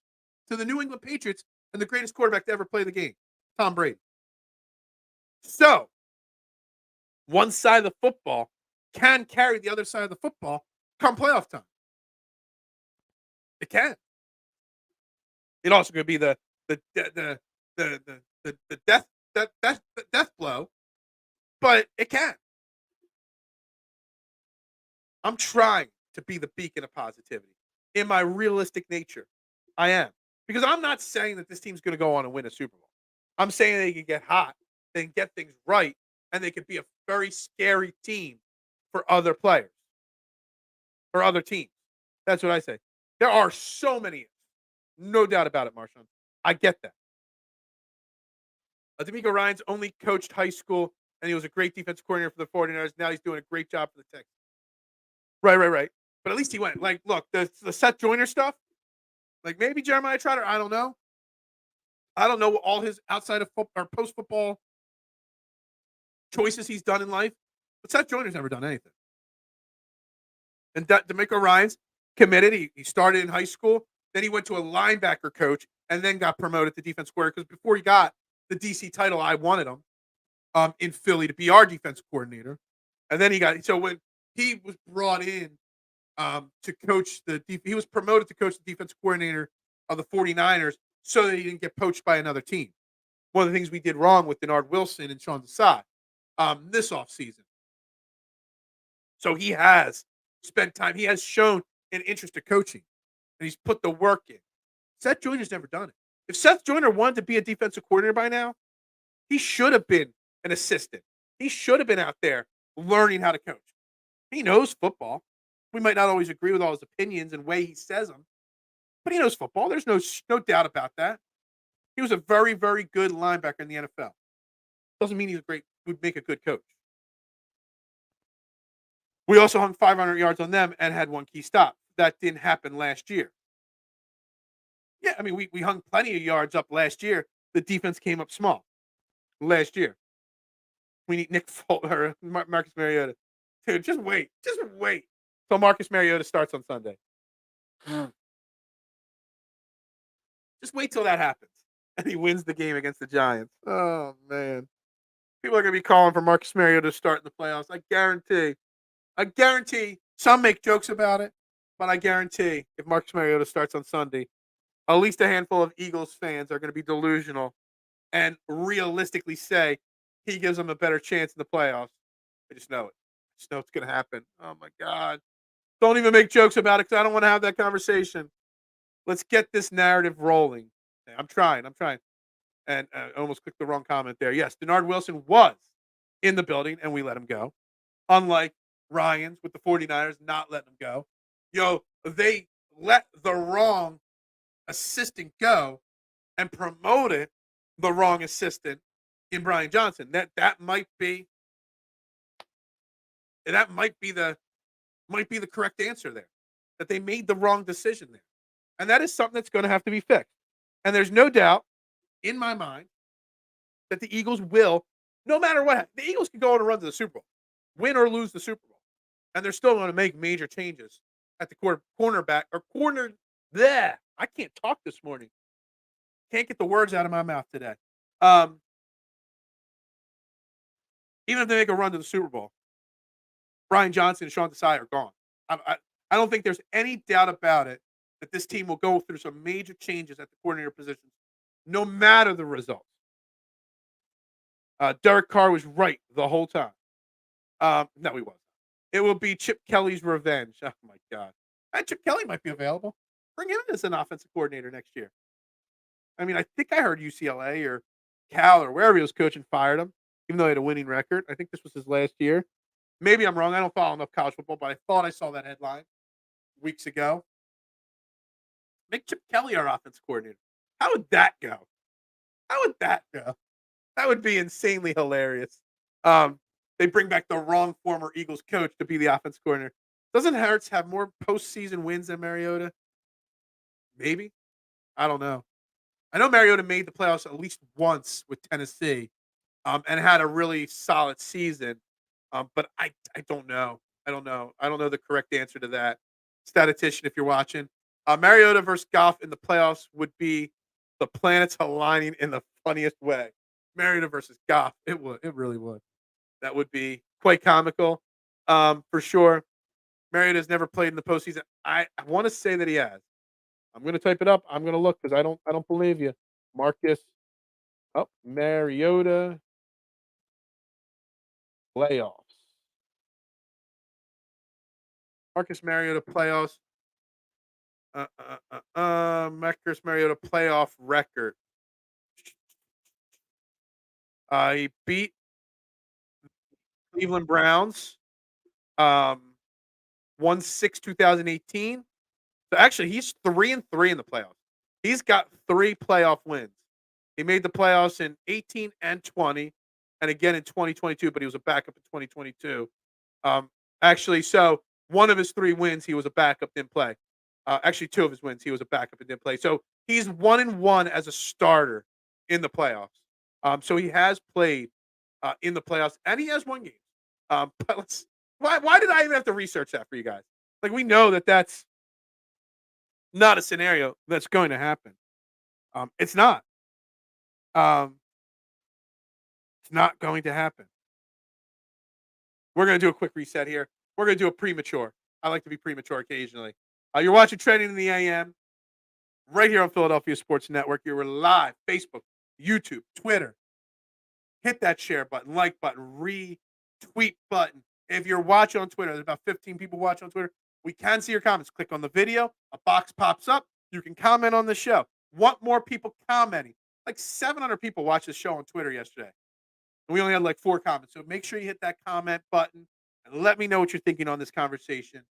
to the New England Patriots and the greatest quarterback to ever play the game, Tom Brady. So, one side of the football can carry the other side of the football come playoff time. It can. It also could be the death blow, but it can. I'm trying to be the beacon of positivity in my realistic nature. I am, because I'm not saying that this team's going to go on and win a Super Bowl. I'm saying they can get hot, they can get things right, and they could be a very scary team for other players or other teams. That's what I say. There are so many, no doubt about it, Marshawn. I get that. D'Amico Ryans only coached high school, and he was a great defensive coordinator for the 49ers. Now he's doing a great job for the Texans. Right. But at least he went. Like, look, the Seth Joyner stuff, like maybe Jeremiah Trotter, I don't know. I don't know all his outside of football or post-football choices he's done in life, but Seth Joyner's never done anything. And D'Amico Ryans committed. He started in high school. Then he went to a linebacker coach and then got promoted to defense coordinator, because before he got the DC title, I wanted him in Philly to be our defensive coordinator. And then when he was brought in to coach he was promoted to coach the defensive coordinator of the 49ers so that he didn't get poached by another team. One of the things we did wrong with Denard Wilson and Sean Desai this offseason. So he has spent time. He has shown an interest in coaching, and he's put the work in. Seth Joyner's never done it. If Seth Joyner wanted to be a defensive coordinator by now, he should have been an assistant. He should have been out there learning how to coach. He knows football. We might not always agree with all his opinions and way he says them, but he knows football. There's no doubt about that. He was a very, very good linebacker in the NFL. Doesn't mean would make a good coach. We also hung 500 yards on them and had one key stop. That didn't happen last year. Yeah, I mean, we hung plenty of yards up last year. The defense came up small last year. We need Nick or Marcus Mariota. Dude, just wait till Marcus Mariota starts on Sunday. Just wait till that happens, and he wins the game against the Giants. Oh man, people are gonna be calling for Marcus Mariota to start in the playoffs. I guarantee. Some make jokes about it, but I guarantee if Marcus Mariota starts on Sunday, at least a handful of Eagles fans are going to be delusional and realistically say he gives them a better chance in the playoffs. I just know it. I just know it's going to happen. Oh, my God. Don't even make jokes about it because I don't want to have that conversation. Let's get this narrative rolling. I'm trying. And I almost clicked the wrong comment there. Yes, Denard Wilson was in the building, and we let him go. Unlike Ryans with the 49ers not letting him go. They let the wrong assistant go, and promoted the wrong assistant in Brian Johnson. That might be the correct answer there. That they made the wrong decision there. And that is something that's going to have to be fixed. And there's no doubt in my mind that the Eagles will, no matter what, the Eagles can go on a run to the Super Bowl, win or lose the Super Bowl, and they're still going to make major changes at the cornerback or corner. There, I can't talk this morning. Can't get the words out of my mouth today. Even if they make a run to the Super Bowl, Brian Johnson and Sean Desai are gone. I don't think there's any doubt about it that this team will go through some major changes at the coordinator positions, no matter the results. Derek Carr was right the whole time. No, he wasn't. It will be Chip Kelly's revenge. Oh, my God. And Chip Kelly might be available. Bring him in as an offensive coordinator next year. I mean, I think I heard UCLA or Cal or wherever he was coaching fired him, even though he had a winning record. I think this was his last year. Maybe I'm wrong. I don't follow enough college football, but I thought I saw that headline weeks ago. Make Chip Kelly our offensive coordinator. How would that go? How would that go? That would be insanely hilarious. They bring back the wrong former Eagles coach to be the offensive coordinator. Doesn't Hurts have more postseason wins than Mariota? Maybe. I don't know. I know Mariota made the playoffs at least once with Tennessee, and had a really solid season. But I don't know. I don't know the correct answer to that. Statistician, if you're watching, Mariota versus Goff in the playoffs would be the planets aligning in the funniest way. Mariota versus Goff, it really would. That would be quite comical, for sure. Mariota's never played in the postseason. I want to say that he has. I'm going to type it up. I'm going to look because I don't believe you, Marcus. Oh, Mariota playoffs. Marcus Mariota playoffs. Marcus Mariota playoff record. He beat Cleveland Browns. 1-6 2018. So actually, he's 3-3 in the playoffs. He's got 3 playoff wins. He made the playoffs in 18 and 20, and again in 2022. But he was a backup in 2022. Actually, so one of his 3 wins, he was a backup, didn't play. Actually, 2 of his wins, he was a backup and didn't play. So he's 1-1 as a starter in the playoffs. So he has played in the playoffs, and he has won games. But why did I even have to research that for you guys? Like, we know that that's not a scenario that's going to happen. It's not. It's not going to happen. We're going to do a quick reset here. We're going to do a premature. I like to be premature occasionally. You're watching Trending in the AM right here on Philadelphia Sports Network. You're live, Facebook, YouTube, Twitter. Hit that share button, like button, retweet button. If you're watching on Twitter, there's about 15 people watching on Twitter. We can see your comments. Click on the video. A box pops up. You can comment on the show. Want more people commenting? Like 700 people watched this show on Twitter yesterday. And we only had like 4 comments. So make sure you hit that comment button and let me know what you're thinking on this conversation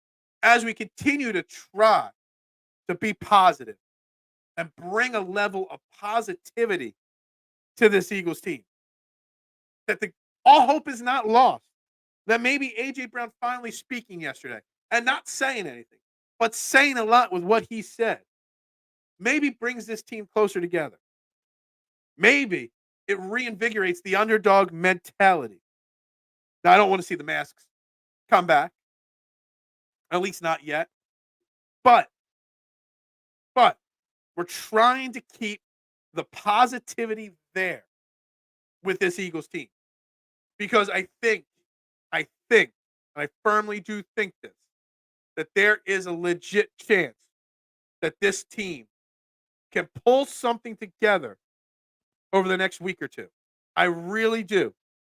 as we continue to try to be positive and bring a level of positivity to this Eagles team. That all hope is not lost. That maybe A.J. Brown finally speaking yesterday and not saying anything, but saying a lot with what he said, maybe brings this team closer together. Maybe it reinvigorates the underdog mentality. Now, I don't want to see the masks come back, at least not yet. But we're trying to keep the positivity there with this Eagles team. Because I think, and I firmly do think this, that there is a legit chance that this team can pull something together over the next week or 2. I really do.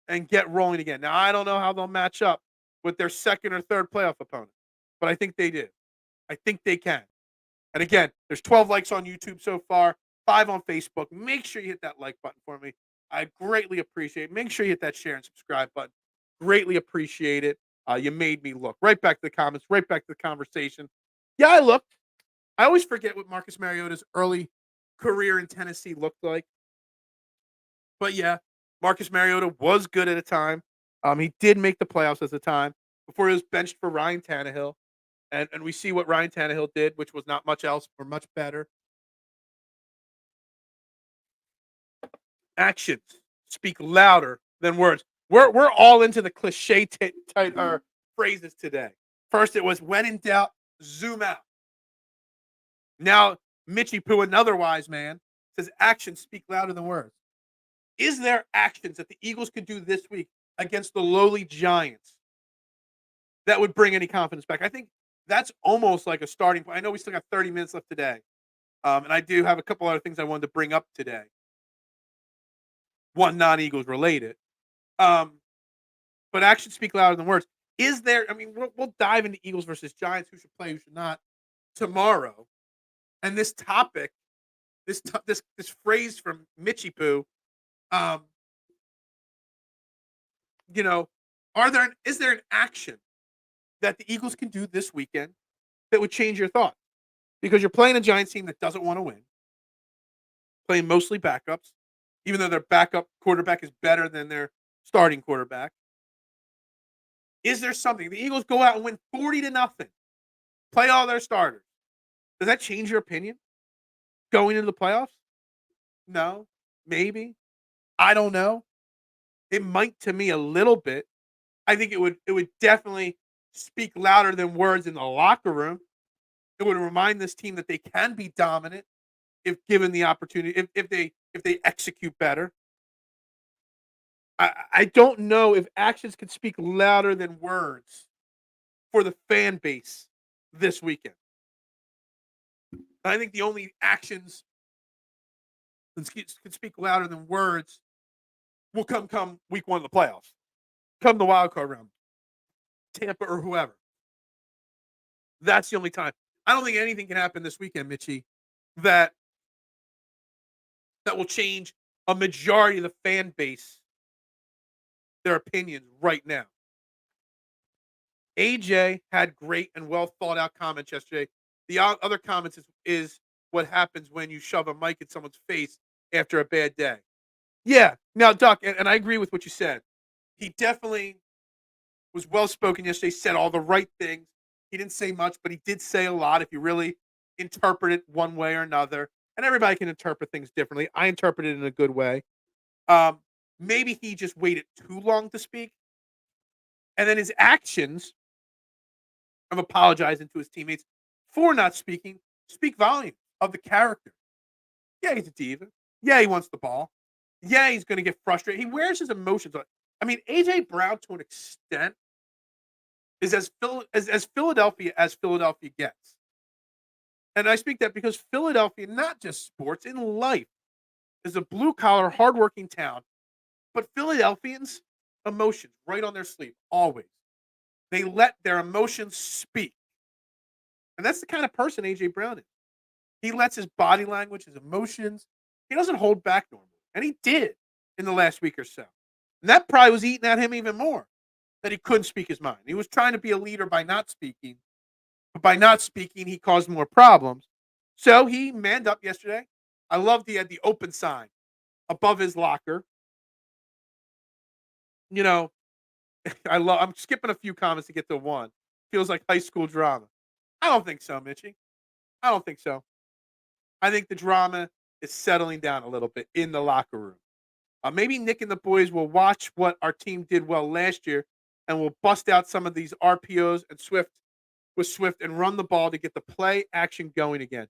And get rolling again. Now, I don't know how they'll match up with their second or third playoff opponent, but I think they do. I think they can. And again, there's 12 likes on YouTube so far, 5 on Facebook. Make sure you hit that like button for me. I greatly appreciate it. Make sure you hit that share and subscribe button. Greatly appreciate it. You made me look. Right back to the comments, right back to the conversation. Yeah, I looked. I always forget what Marcus Mariota's early career in Tennessee looked like. But yeah, Marcus Mariota was good at a time. He did make the playoffs at the time before he was benched for Ryan Tannehill. And we see what Ryan Tannehill did, which was not much else or much better. Actions speak louder than words. We're all into the cliche type phrases today. First, it was when in doubt, zoom out. Now, Mitchie Poo, another wise man, says actions speak louder than words. Is there actions that the Eagles could do this week against the lowly Giants that would bring any confidence back? I think that's almost like a starting point. I know we still got 30 minutes left today, and I do have a couple other things I wanted to bring up today. One non-Eagles related, um, but actions speak louder than words. Is there? I mean, we'll dive into Eagles versus Giants, who should play, who should not, tomorrow. And this topic, this phrase from Mitchie Poo, um, you know, is there an action that the Eagles can do this weekend that would change your thoughts? Because you're playing a Giants team that doesn't want to win, playing mostly backups, even though their backup quarterback is better than their starting quarterback. Is there something? The Eagles go out and win 40-0, play all their starters. Does that change your opinion going into the playoffs? No, maybe. I don't know. It might to me a little bit. I think it would definitely speak louder than words in the locker room. It would remind this team that they can be dominant if given the opportunity, if they execute better. I don't know if actions can speak louder than words for the fan base this weekend. I think the only actions that can speak louder than words will come week one of the playoffs, come the wild card round, Tampa or whoever. That's the only time. I don't think anything can happen this weekend, Mitchie, that will change a majority of the fan base, their opinions right now. AJ had great and well thought out comments yesterday. The other comments is what happens when you shove a mic in someone's face after a bad day. Yeah. Now, Duck, and I agree with what you said. He definitely was well spoken yesterday, said all the right things. He didn't say much, but he did say a lot if you really interpret it one way or another. And everybody can interpret things differently. I interpret it in a good way. Maybe he just waited too long to speak. And then his actions of apologizing to his teammates for not speaking speak volume of the character. Yeah, he's a diva. Yeah, he wants the ball. Yeah, he's going to get frustrated. He wears his emotions on. I mean, A.J. Brown, to an extent, is as Philadelphia as Philadelphia gets. And I speak that because Philadelphia, not just sports, in life, is a blue-collar, hardworking town. But Philadelphians, emotions right on their sleeve, always. They let their emotions speak. And that's the kind of person A.J. Brown is. He lets his body language, his emotions, he doesn't hold back normally. And he did in the last week or so. And that probably was eating at him even more, that he couldn't speak his mind. He was trying to be a leader by not speaking. But by not speaking, he caused more problems. So he manned up yesterday. I loved he had the open sign above his locker. You know, I'm skipping a few comments to get to one. Feels like high school drama. I don't think so, Mitchie. I don't think so. I think the drama is settling down a little bit in the locker room. Maybe Nick and the boys will watch what our team did well last year and we'll bust out some of these RPOs and Swift and run the ball to get the play action going again.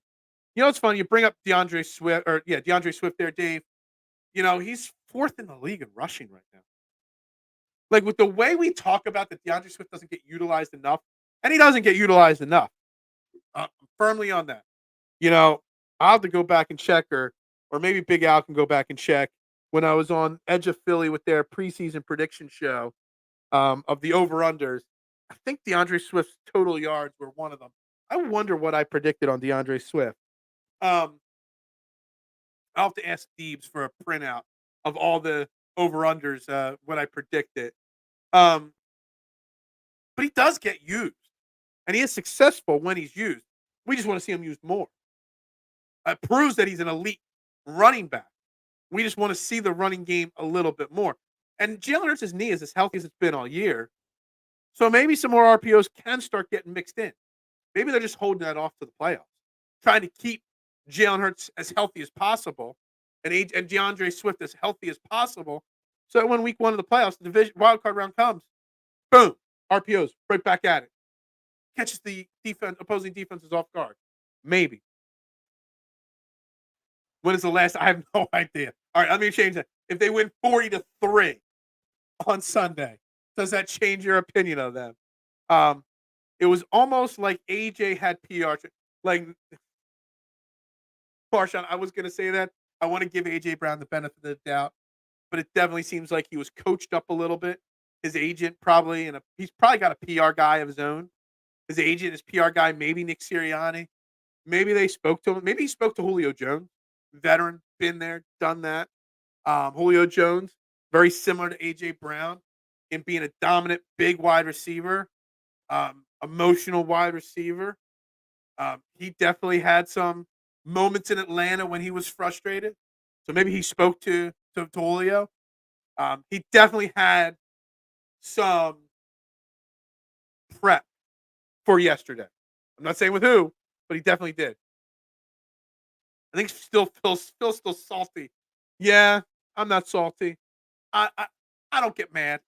You know, it's funny. You bring up DeAndre Swift there, Dave. You know, he's fourth in the league in rushing right now. Like, with the way we talk about that DeAndre Swift doesn't get utilized enough, and he doesn't get utilized enough. I'm firmly on that. You know, I'll have to go back and check, or maybe Big Al can go back and check when I was on Edge of Philly with their preseason prediction show of the over-unders. I think DeAndre Swift's total yards were one of them. I wonder what I predicted on DeAndre Swift. I'll have to ask Deebs for a printout of all the over-unders, what I predicted. But he does get used, and he is successful when he's used. We just want to see him used more. proves that he's an elite running back. We just want to see the running game a little bit more. And Jalen Hurts' knee is as healthy as it's been all year. So maybe some more RPOs can start getting mixed in. Maybe they're just holding that off to the playoffs, trying to keep Jalen Hurts as healthy as possible and DeAndre Swift as healthy as possible. So when week 1 of the playoffs, the division wildcard round comes, boom, RPOs right back at it. Catches the opposing defenses off guard. Maybe. When is the last? I have no idea. All right, let me change that. If they win 40-3 on Sunday, does that change your opinion of them? It was almost like AJ had PR. Like, Marshawn, I was going to say that. I want to give AJ Brown the benefit of the doubt, but it definitely seems like he was coached up a little bit. His agent probably, he's probably got a PR guy of his own. His agent, his PR guy, maybe Nick Sirianni. Maybe they spoke to him. Maybe he spoke to Julio Jones, veteran, been there, done that. Julio Jones, very similar to AJ Brown in being a dominant, big wide receiver, emotional wide receiver. He definitely had some moments in Atlanta when he was frustrated. So maybe he spoke to Julio. He definitely had some prep for yesterday. I'm not saying with who, but he definitely did. I think still feels still salty. Yeah, I'm not salty. I don't get mad.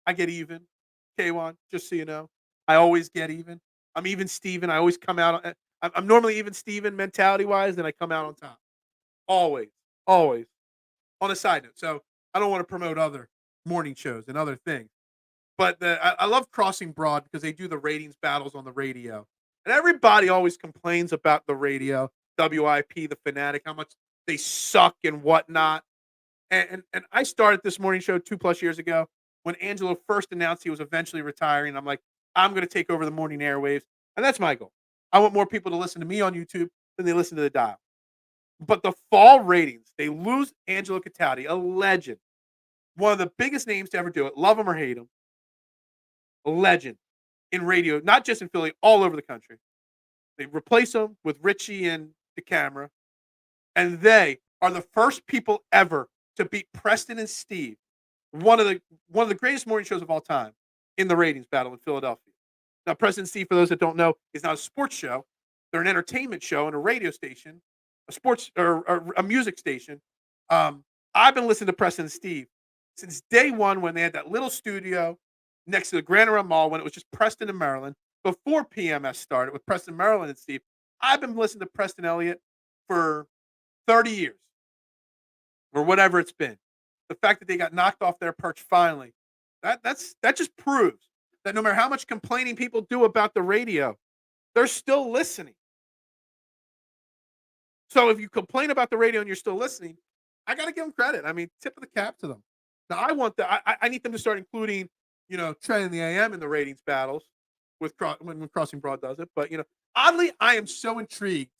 I get even. K1, just so you know. I always get even. I'm even Steven. I always come out. I'm normally even Steven mentality wise, and I come out on top. Always. Always. On a side note. So I don't want to promote other morning shows and other things. But I love Crossing Broad because they do the ratings battles on the radio. And everybody always complains about the radio, WIP, the Fanatic, how much they suck and whatnot. And I started this morning show 2+ years ago when Angelo first announced he was eventually retiring. I'm like, I'm going to take over the morning airwaves. And that's my goal. I want more people to listen to me on YouTube than they listen to the dial. But the fall ratings, they lose Angelo Cataldi, a legend. One of the biggest names to ever do it. Love him or hate him. A legend in radio, not just in Philly, all over the country. They replace him with Richie and the camera. And they are the first people ever to beat Preston and Steve, one of the greatest morning shows of all time, in the ratings battle in Philadelphia. Now, Preston and Steve, for those that don't know, is not a sports show. They're an entertainment show and a radio station, a sports or a music station. I've been listening to Preston and Steve since day one when they had that little studio next to the Grand Aram Mall when it was just Preston and Maryland. Before PMS started with Preston, Maryland, and Steve, I've been listening to Preston Elliott for 30 years or whatever it's been. The fact that they got knocked off their perch finally, that just proves that no matter how much complaining people do about the radio, they're still listening. So if you complain about the radio and you're still listening, I got to give them credit. I mean, tip of the cap to them. Now I need them to start including, Trent and the AM in the ratings battles with when Crossing Broad does it. But, oddly, I am so intrigued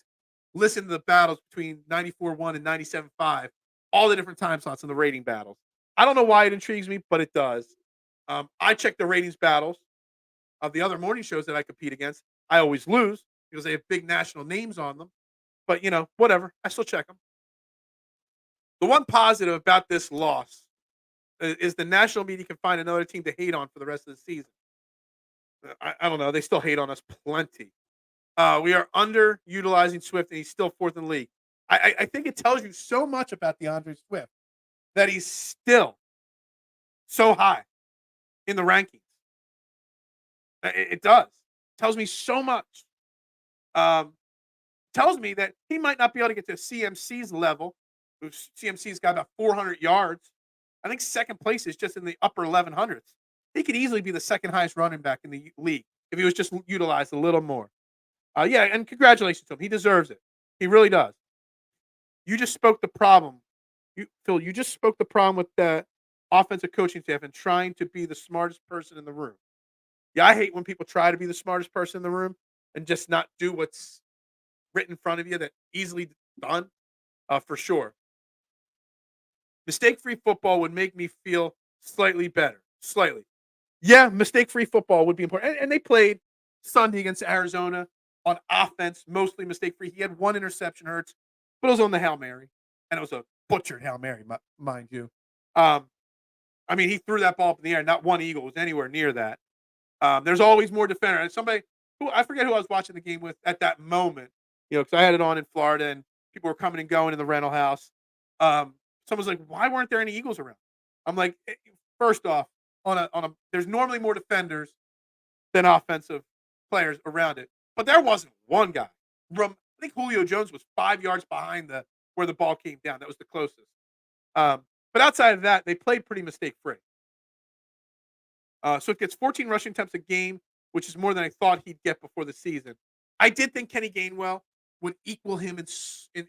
listening to the battles between 94.1 and 97.5, all the different time slots in the rating battles. I don't know why it intrigues me, but it does. I check the ratings battles of the other morning shows that I compete against. I always lose because they have big national names on them. But, whatever. I still check them. The one positive about this loss is the national media can find another team to hate on for the rest of the season. I don't know. They still hate on us plenty. We are underutilizing Swift, and he's still fourth in the league. I think it tells you so much about DeAndre Swift that he's still so high in the rankings. It does. It tells me so much. Tells me that he might not be able to get to CMC's level. CMC's got about 400 yards. I think second place is just in the upper 1100s. He could easily be the second highest running back in the league if he was just utilized a little more. Yeah, and congratulations to him. He deserves it. He really does. You just spoke the problem. Phil, you just spoke the problem with the offensive coaching staff and trying to be the smartest person in the room. Yeah, I hate when people try to be the smartest person in the room and just not do what's written in front of you that easily done, for sure. Mistake-free football would make me feel slightly better. Slightly. Yeah, mistake-free football would be important. And they played Sunday against Arizona. on offense, mostly mistake-free. He had one interception, Hurts, but it was on the Hail Mary, and it was a butchered Hail Mary, mind you. I mean, he threw that ball up in the air. Not one Eagle was anywhere near that. There's always more defender. And somebody who I forget who I was watching the game with at that moment, because I had it on in Florida and people were coming and going in the rental house. Someone's like, "Why weren't there any Eagles around?" I'm like, first off, there's normally more defenders than offensive players around it, but there wasn't one guy. I think Julio Jones was 5 yards behind where the ball came down. That was the closest. But outside of that, they played pretty mistake-free. So it gets 14 rushing attempts a game, which is more than I thought he'd get before the season. I did think Kenny Gainwell would equal him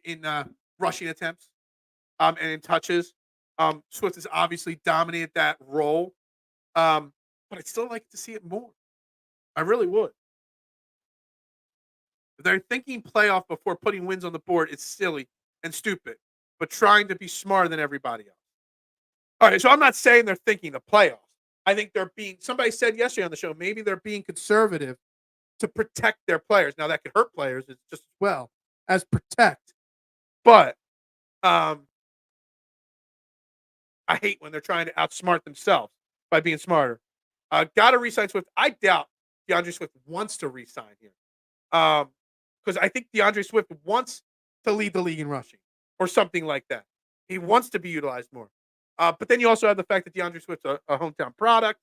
in rushing attempts and in touches. Swift has obviously dominated that role, but I'd still like to see it more. I really would. They're thinking playoff before putting wins on the board is silly and stupid, but trying to be smarter than everybody else. All right, so I'm not saying they're thinking the playoffs. I think somebody said yesterday on the show, maybe they're being conservative to protect their players. Now, that could hurt players just as well as protect. But I hate when they're trying to outsmart themselves by being smarter. Got to re-sign Swift. I doubt DeAndre Swift wants to re-sign here. Because I think DeAndre Swift wants to lead the league in rushing or something like that. He wants to be utilized more. But then you also have the fact that DeAndre Swift's a hometown product.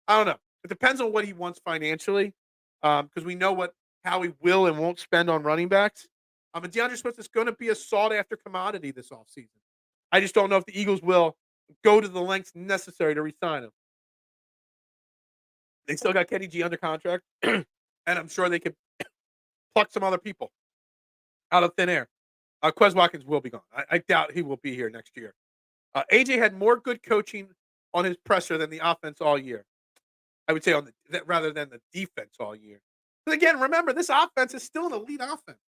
I don't know. It depends on what he wants financially, because we know what Howie will and won't spend on running backs. And DeAndre Swift is going to be a sought-after commodity this offseason. I just don't know if the Eagles will go to the lengths necessary to re-sign him. They still got Kenny G under contract, and I'm sure they could pluck some other people out of thin air. Quez Watkins will be gone. I doubt he will be here next year. AJ had more good coaching on his presser than the offense all year. I would say rather than the defense all year. But again, remember, this offense is still an elite offense.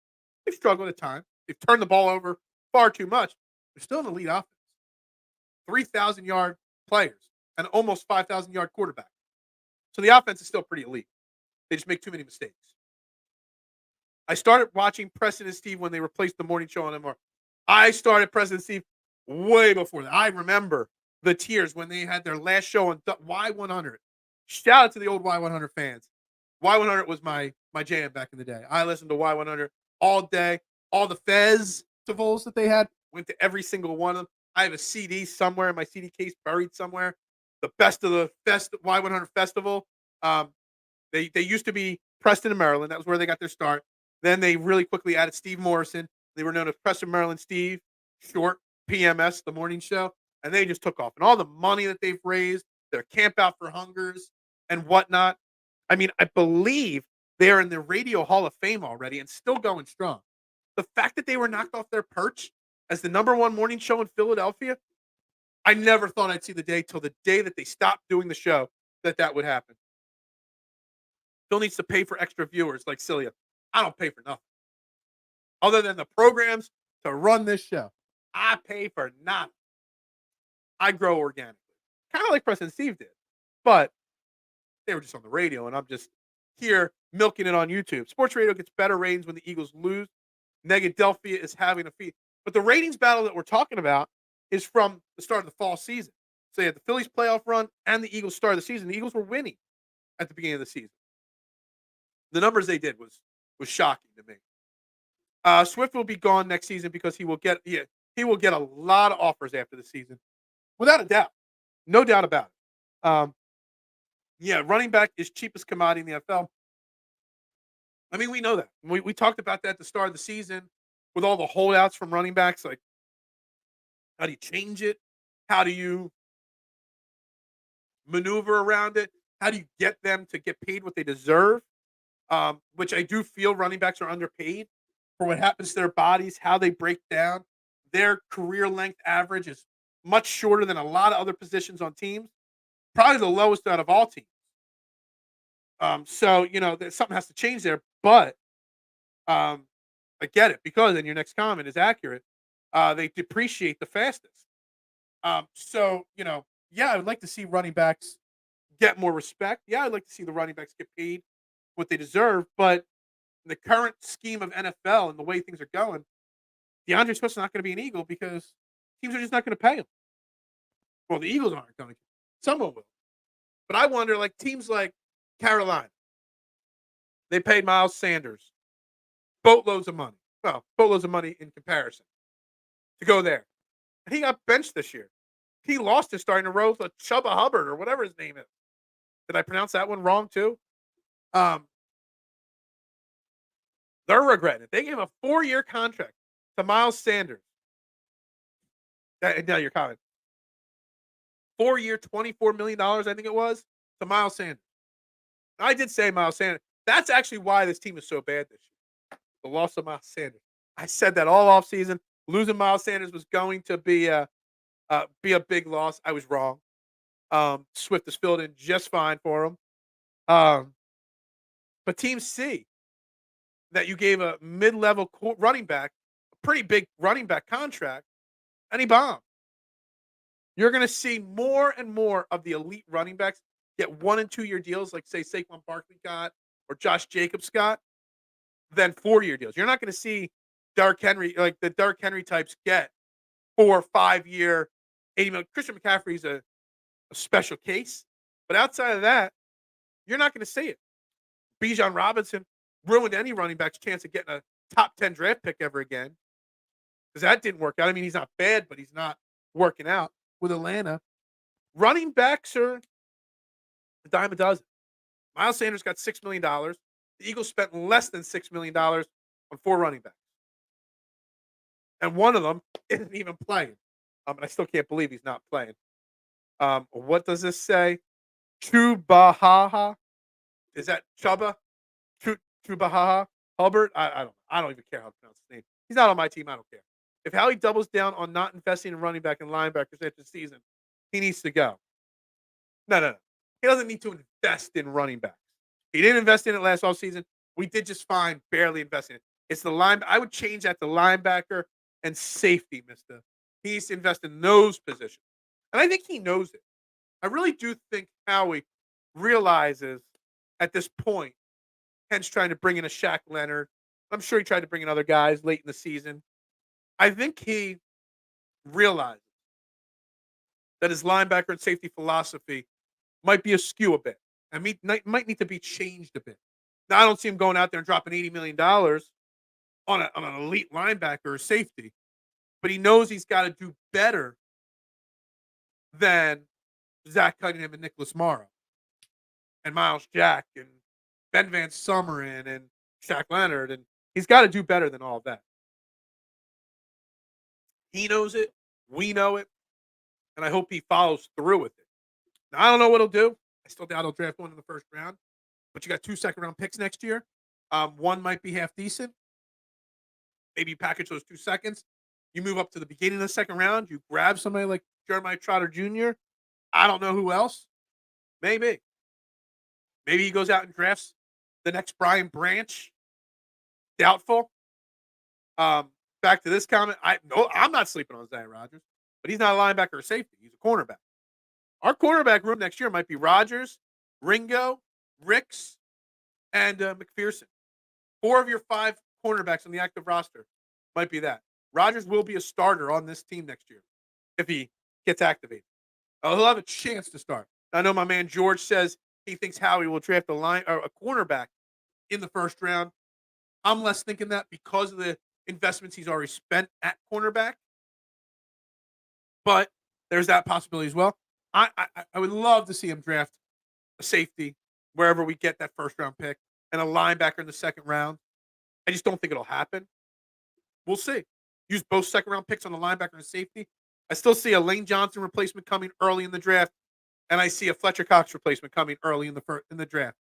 They've struggled at times. They've turned the ball over far too much. They're still an elite offense. 3,000-yard players and almost 5,000-yard quarterback. So the offense is still pretty elite. They just make too many mistakes. I started watching Preston and Steve when they replaced the morning show on MR. I started Preston and Steve way before that. I remember the tears when they had their last show on Y100. Shout out to the old Y100 fans. Y100 was my jam back in the day. I listened to Y100 all day. All the festivals that they had, went to every single one of them. I have a CD somewhere in my CD case buried somewhere. The best of the Y100 festival. They used to be Preston and Maryland. That was where they got their start. Then they really quickly added Steve Morrison. They were known as Preston, Maryland Steve, short PMS, the morning show. And they just took off. And all the money that they've raised, their Camp Out for Hungers and whatnot. I mean, I believe they are in the Radio Hall of Fame already and still going strong. The fact that they were knocked off their perch as the #1 morning show in Philadelphia, I never thought I'd see the day till the day that they stopped doing the show that would happen. Phil needs to pay for extra viewers like Cilia. I don't pay for nothing. Other than the programs to run this show. I pay for nothing. I grow organically. Kind of like Preston Steve did. But they were just on the radio, and I'm just here milking it on YouTube. Sports radio gets better ratings when the Eagles lose. Negadelphia is having a feat. But the ratings battle that we're talking about is from the start of the fall season. So you had the Phillies playoff run and the Eagles start of the season. The Eagles were winning at the beginning of the season. The numbers they did was shocking to me. Swift will be gone next season because he will get a lot of offers after the season, without a doubt, no doubt about it. Running back is cheapest commodity in the NFL. I mean, we know that. We talked about that at the start of the season with all the holdouts from running backs. Like, how do you change it? How do you maneuver around it? How do you get them to get paid what they deserve? Which I do feel running backs are underpaid for what happens to their bodies, how they break down. Their career length average is much shorter than a lot of other positions on teams. Probably the lowest out of all teams. So, something has to change there. But I get it, because, and your next comment is accurate, they depreciate the fastest. So, I would like to see running backs get more respect. Yeah, I'd like to see the running backs get paid what they deserve. But in the current scheme of NFL and the way things are going, DeAndre Swift's not going to be an Eagle because teams are just not going to pay him. Well, the Eagles aren't going to. Someone will. But I wonder, like teams like Carolina, they paid Miles Sanders boatloads of money. Well, boatloads of money in comparison to go there. And he got benched this year. He lost his starting role to Chuba Hubbard or whatever his name is. Did I pronounce that one wrong too? They're regretting it. They gave a 4-year contract to Miles Sanders. Now your comment. 4-year, $24 million, I think it was, to Miles Sanders. I did say Miles Sanders. That's actually why this team is so bad this year. The loss of Miles Sanders. I said that all offseason. Losing Miles Sanders was going to be a big loss. I was wrong. Swift has filled in just fine for him. But teams see that you gave a mid-level running back a pretty big running back contract, and he bombed. You're going to see more and more of the elite running backs get 1- and 2-year deals, like say Saquon Barkley got or Josh Jacobs got, than 4-year deals. You're not going to see Derrick Henry, like the Derrick Henry types, get 4- or 5-year, $80 million. Christian McCaffrey's a special case, but outside of that, you're not going to see it. Bijan Robinson ruined any running back's chance of getting a top 10 draft pick ever again because that didn't work out. I mean, he's not bad, but he's not working out with Atlanta. Running backs are a dime a dozen. Miles Sanders got $6 million. The Eagles spent less than $6 million on 4 running backs. And one of them isn't even playing. And I still can't believe he's not playing. What does this say? Chubahaha? Is that Chuba? Chubahaha? Hubbard? I don't even care how to pronounce his name. He's not on my team. I don't care. If Howie doubles down on not investing in running back and linebackers after the season, he needs to go. No. He doesn't need to invest in running backs. He didn't invest in it last offseason. We did just fine, barely investing in it. It's the line. I would change that to linebacker and safety, mister. He needs to invest in those positions. And I think he knows it. I really do think Howie realizes at this point, hence trying to bring in a Shaq Leonard. I'm sure he tried to bring in other guys late in the season. I think he realizes that his linebacker and safety philosophy might be askew a bit and might need to be changed a bit. Now, I don't see him going out there and dropping $80 million on an elite linebacker or safety, but he knows he's got to do better than Zach Cunningham and Nicholas Morrow and Miles Jack and Ben Van Sumeren and Shaq Leonard, and he's got to do better than all of that. He knows it. We know it. And I hope he follows through with it. Now, I don't know what he'll do. I still doubt he'll draft one in the first round. But you got 2 second-round picks next year. One might be half decent. Maybe you package those 2 seconds. You move up to the beginning of the second round. You grab somebody like Jeremiah Trotter Jr. I don't know who else. Maybe he goes out and drafts the next Brian Branch. Doubtful. Back to this comment. I'm not sleeping on Zay Rodgers, but he's not a linebacker or safety. He's a cornerback. Our cornerback room next year might be Rodgers, Ringo, Ricks, and McPherson. 4 of your 5 cornerbacks on the active roster might be that. Rodgers will be a starter on this team next year if he gets activated. He'll have a chance to start. I know my man George says he thinks Howie will draft a cornerback in the first round. I'm less thinking that because of the investments he's already spent at cornerback. But there's that possibility as well. I would love to see him draft a safety wherever we get that first round pick and a linebacker in the second round. I just don't think it'll happen. We'll see. Use both second round picks on the linebacker and safety. I still see a Lane Johnson replacement coming early in the draft, and I see a Fletcher Cox replacement coming early in the draft.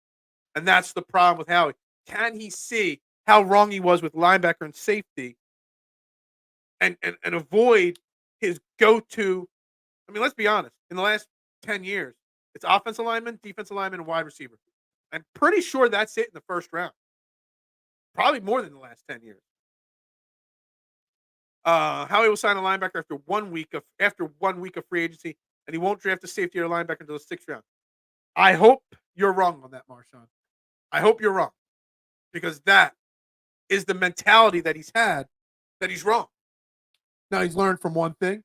And that's the problem with Howie. Can he see how wrong he was with linebacker and safety and avoid his go-to? I mean, let's be honest. In the last 10 years, it's offensive lineman, defensive lineman, and wide receiver. I'm pretty sure that's it in the first round. Probably more than the last 10 years. Howie will sign a linebacker after 1 week of free agency, and he won't draft a safety or a linebacker until the 6th round. I hope you're wrong on that, Marshawn. I hope you're wrong, because that is the mentality that he's had that he's wrong. Now he's learned from one thing.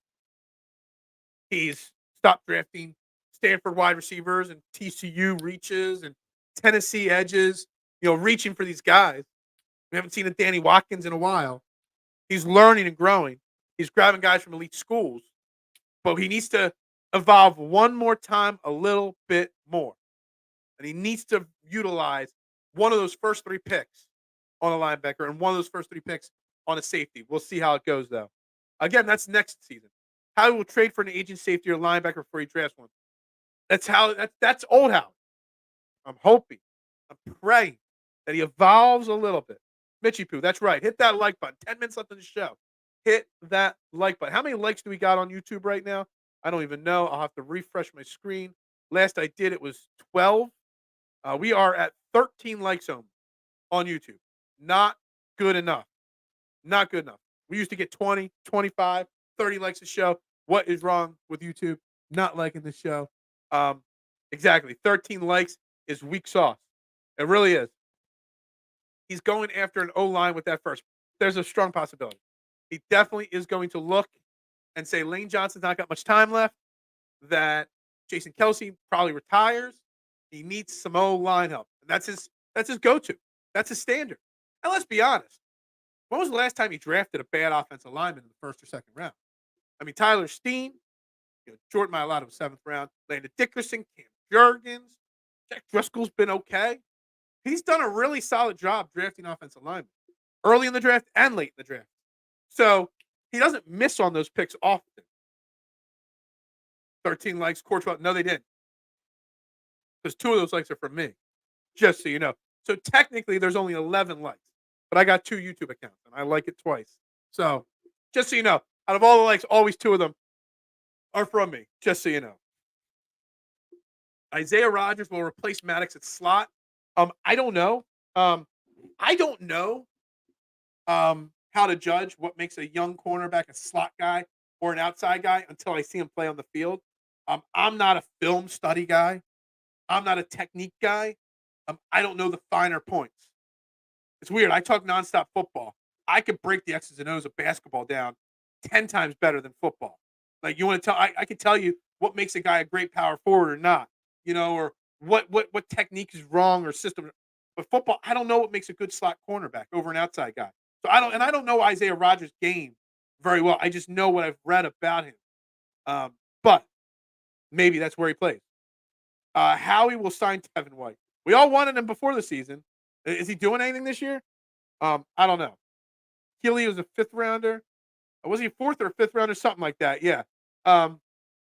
He's stopped drafting Stanford wide receivers and TCU reaches and Tennessee edges, reaching for these guys. We haven't seen a Danny Watkins in a while. He's learning and growing. He's grabbing guys from elite schools, but he needs to evolve one more time a little bit more. And he needs to utilize one of those first 3 picks on a linebacker and one of those first 3 picks on a safety. We'll see how it goes, though. Again, that's next season. Howie will trade for an aging safety or linebacker before he drafts one. That's old Howie. I'm hoping, I'm praying that he evolves a little bit. Mitchie Poo, that's right. Hit that like button. 10 minutes left in the show. Hit that like button. How many likes do we got on YouTube right now? I don't even know. I'll have to refresh my screen. Last I did, it was 12. We are at 13 likes on YouTube. Not good enough. Not good enough. We used to get 20, 25, 30 likes a show. What is wrong with YouTube? Not liking the show. Exactly. 13 likes is weak sauce. It really is. He's going after an O-line with that first. There's a strong possibility. He definitely is going to look and say Lane Johnson's not got much time left, that Jason Kelsey probably retires. He needs some O-line help. And that's his go-to. That's his standard. And let's be honest. When was the last time he drafted a bad offensive lineman in the first or second round? I mean, Tyler Steen, Jordan Mailata was 7th round. Landon Dickerson, Cam Jurgens, Jack Driscoll's been okay. He's done a really solid job drafting offensive linemen early in the draft and late in the draft. So he doesn't miss on those picks often. 13 likes, Courtois. No, they didn't. Because 2 of those likes are from me, just so you know. So technically, there's only 11 likes. But I got 2 YouTube accounts, and I like it twice. So just so you know, out of all the likes, always 2 of them are from me, just so you know. Isaiah Rodgers will replace Maddox at slot. I don't know. I don't know how to judge what makes a young cornerback a slot guy or an outside guy until I see him play on the field. I'm not a film study guy. I'm not a technique guy. I don't know the finer points. It's weird. I talk nonstop football. I could break the X's and O's of basketball down 10 times better than football. Like, you want to tell, I can tell you what makes a guy a great power forward or not, or what technique is wrong or system. But football, I don't know what makes a good slot cornerback over an outside guy. So I don't know Isaiah Rodgers' game very well. I just know what I've read about him. But maybe that's where he plays. Howie will sign Tevin White. We all wanted him before the season. Is he doing anything this year? I don't know. Keely was a 5th rounder. Was he a 4th or 5th rounder? Something like that. Yeah. And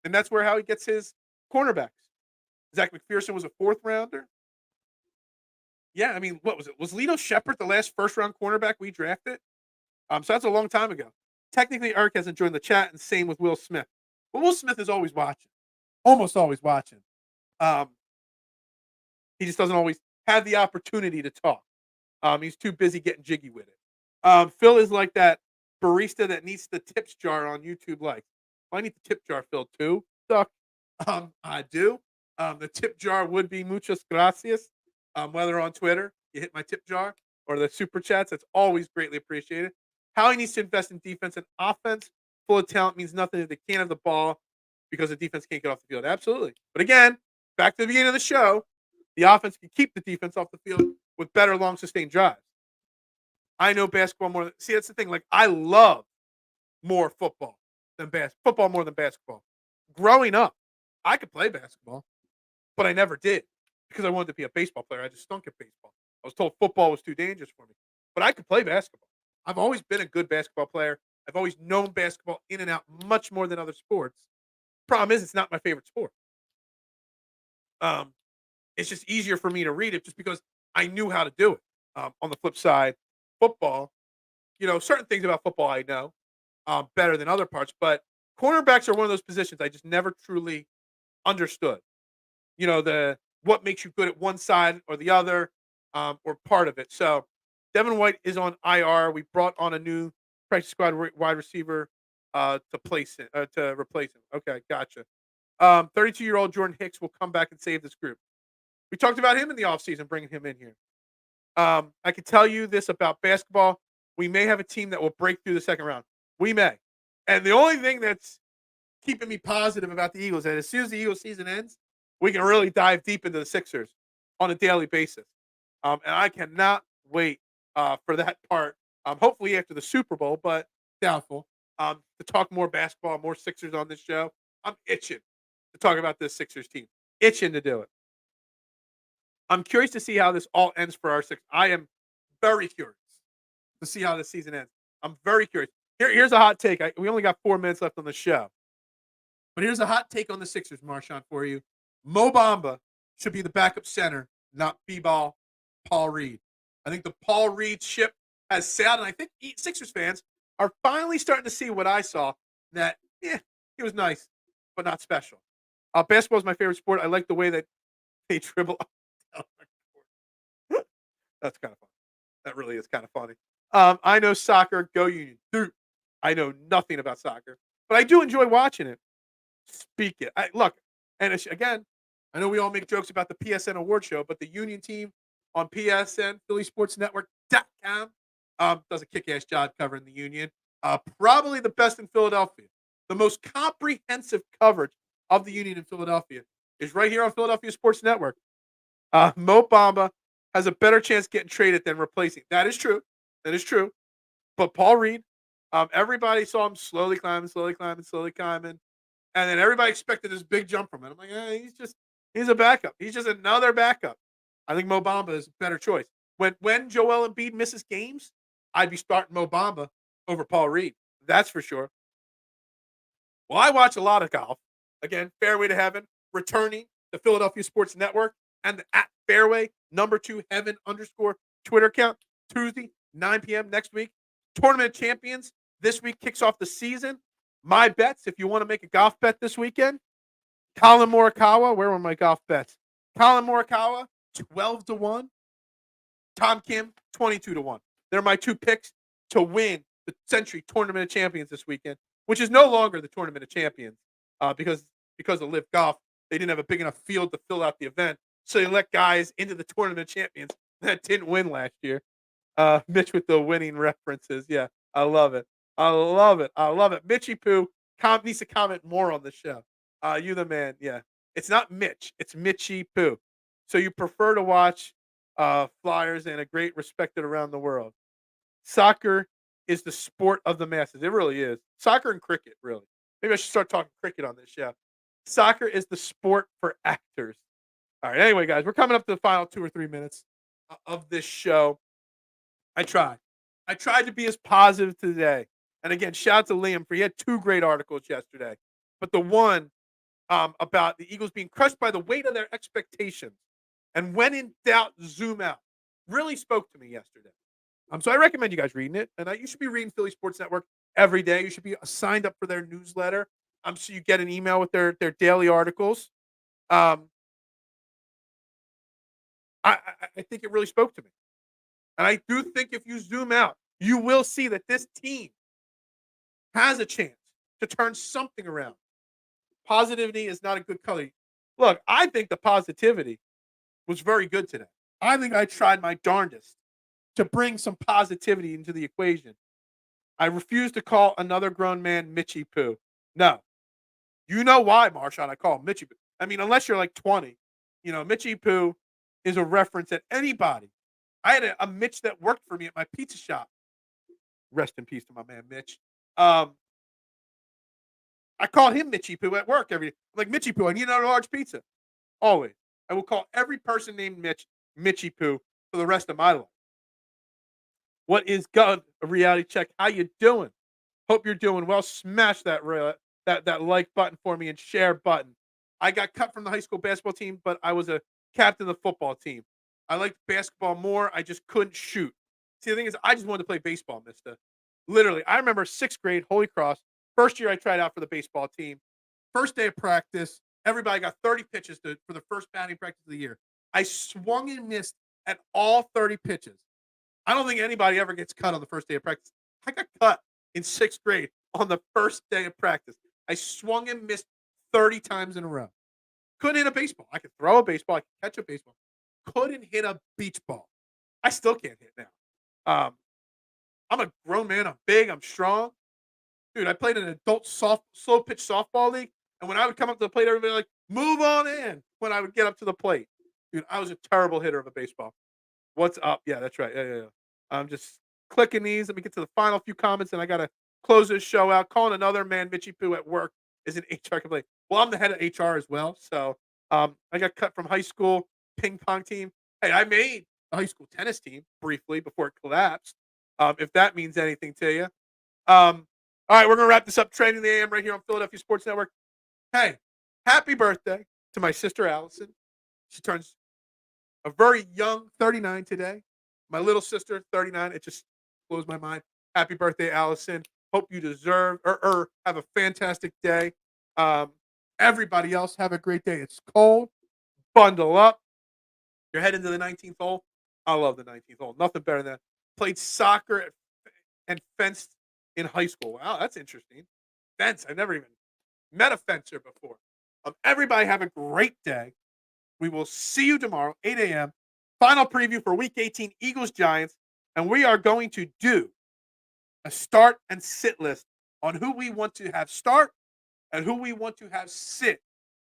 that's where Howie gets his cornerbacks. Zach McPherson was a 4th rounder. Yeah, I mean, what was it? Was Lito Shepard the last first-round cornerback we drafted? So that's a long time ago. Technically, Eric hasn't joined the chat, and same with Will Smith. But Will Smith is always watching. Almost always watching. He just doesn't always have the opportunity to talk. He's too busy getting jiggy with it. Phil is like that barista that needs the tips jar on YouTube. Like, I need the tip jar filled too. Suck. I do. The tip jar would be muchas gracias. Whether on Twitter, you hit my tip jar, or the super chats, that's always greatly appreciated. How he needs to invest in defense and offense. Full of talent means nothing if they can't have the ball because the defense can't get off the field. Absolutely. But again, back to the beginning of the show, the offense can keep the defense off the field with better long sustained drives. I know basketball more. See, that's the thing. Like, I love more football than football more than basketball. Growing up, I could play basketball, but I never did because I wanted to be a baseball player. I just stunk at baseball. I was told football was too dangerous for me, but I could play basketball. I've always been a good basketball player. I've always known basketball in and out much more than other sports. Problem is, it's not my favorite sport. It's just easier for me to read it just because I knew how to do it. On the flip side, football, certain things about football I know better than other parts, but cornerbacks are one of those positions I just never truly understood. What makes you good at one side or the other, or part of it. So Devin White is on IR. We brought on a new practice squad wide receiver to replace him. Okay, gotcha. 32-year-old Jordan Hicks will come back and save this group. We talked about him in the offseason, bringing him in here. I can tell you this about basketball. We may have a team that will break through the second round. We may. And the only thing that's keeping me positive about the Eagles is that as soon as the Eagles season ends, we can really dive deep into the Sixers on a daily basis. And I cannot wait for that part. Hopefully after the Super Bowl, but doubtful. To talk more basketball, more Sixers on this show. I'm itching to talk about this Sixers team. Itching to do it. I'm curious to see how this all ends for our Sixers. I am very curious to see how this season ends. I'm very curious. Here's a hot take. We only got 4 minutes left on the show. But here's a hot take on the Sixers, Marshawn, for you. Mo Bamba should be the backup center, not B-ball Paul Reed. I think the Paul Reed ship has sailed, and I think Sixers fans are finally starting to see what I saw, that, he was nice, but not special. Basketball is my favorite sport. I like the way that they dribble. That's kind of funny. That really is kind of funny. I know soccer, go Union. Dude, I know nothing about soccer, but I do enjoy watching it. Speak it. Look, and again, I know we all make jokes about the PSN award show, but the Union team on PSN, PhillySportsNetwork.com, does a kick-ass job covering the Union. Probably the best in Philadelphia. The most comprehensive coverage of the Union in Philadelphia is right here on Philadelphia Sports Network. Mo Bamba has a better chance getting traded than replacing. That is true. That is true. But Paul Reed, everybody saw him slowly climbing. And then everybody expected this big jump from him. I'm like, he's a backup. He's just another backup. I think Mo Bamba is a better choice. When Joel Embiid misses games, I'd be starting Mo Bamba over Paul Reed. That's for sure. Well, I watch a lot of golf. Again, Fairway to Heaven, returning to Philadelphia Sports Network and the @Fairway #2 Heaven _ Twitter account. Tuesday, 9 p.m. next week. Tournament of Champions this week kicks off the season. My bets, if you want to make a golf bet this weekend, Colin Morikawa. Where were my golf bets? Colin Morikawa, 12-1. Tom Kim, 22-1. They're my two picks to win the Century Tournament of Champions this weekend, which is no longer the Tournament of Champions because of Live Golf. They didn't have a big enough field to fill out the event, so they let guys into the Tournament of Champions that didn't win last year. Mitch with the winning references. Yeah, I love it. I love it. Mitchie Poo needs to comment more on the show. You the man. Yeah. It's not Mitch. It's Mitchie Poo. So you prefer to watch Flyers and a great respected around the world. Soccer is the sport of the masses. It really is. Soccer and cricket, really. Maybe I should start talking cricket on this show. Soccer is the sport for actors. All right. Anyway, guys, we're coming up to the final 2 or 3 minutes of this show. I tried to be as positive today. And again, shout out to Liam for he had 2 great articles yesterday. But the one about the Eagles being crushed by the weight of their expectations and when in doubt, zoom out really spoke to me yesterday. So I recommend you guys reading it. And you should be reading Philly Sports Network every day. You should be signed up for their newsletter. So you get an email with their daily articles. I think it really spoke to me. And I do think if you zoom out, you will see that this team has a chance to turn something around. Positivity is not a good color. Look, I think the positivity was very good today. I think I tried my darndest to bring some positivity into the equation. I refuse to call another grown man Mitchie Poo. No. You know why, Marshawn, I call him Mitchie Poo. I mean, unless you're like 20, Mitchie Poo is a reference that anybody. I had a Mitch that worked for me at my pizza shop. Rest in peace to my man, Mitch. I called him Mitchie Poo at work every day. I'm like, Mitchie Poo, I need another large pizza. Always. I will call every person named Mitch Mitchie Poo for the rest of my life. What is good? A reality check. How you doing? Hope you're doing well. Smash that like button for me and share button. I got cut from the high school basketball team, but I was a captain of the football team. I liked basketball more. I just couldn't shoot. See, the thing is, I just wanted to play baseball, mister. Literally, I remember 6th grade, Holy Cross. First year I tried out for the baseball team. First day of practice, everybody got 30 pitches for the first batting practice of the year. I swung and missed at all 30 pitches. I don't think anybody ever gets cut on the first day of practice. I got cut in 6th grade on the first day of practice. I swung and missed 30 times in a row. Couldn't hit a baseball. I could throw a baseball. I could catch a baseball. Couldn't hit a beach ball. I still can't hit now. I'm a grown man. I'm big. I'm strong. Dude, I played an adult slow pitch softball league. And when I would come up to the plate, everybody would like, move on in when I would get up to the plate. Dude, I was a terrible hitter of a baseball. What's up? Yeah, that's right. Yeah. I'm just clicking these. Let me get to the final few comments, and I got to close this show out. Calling another man, Mitchy Poo at work, is an HR complaint. Well, I'm the head of HR as well. So I got cut from high school ping pong team. Hey, I made a high school tennis team briefly before it collapsed, if that means anything to you. All right, we're going to wrap this up. Training the AM right here on Philadelphia Sports Network. Hey, happy birthday to my sister, Allison. She turns a very young 39 today. My little sister, 39. It just blows my mind. Happy birthday, Allison. Hope you deserve or have a fantastic day. Everybody else, have a great day. It's cold. Bundle up. You're heading to the 19th hole. I love the 19th hole. Nothing better than that. Played soccer and fenced in high school. Wow, that's interesting. Fence. I've never even met a fencer before. Everybody have a great day. We will see you tomorrow, 8 a.m. Final preview for Week 18, Eagles-Giants. And we are going to do a start and sit list on who we want to have start and who we want to have sit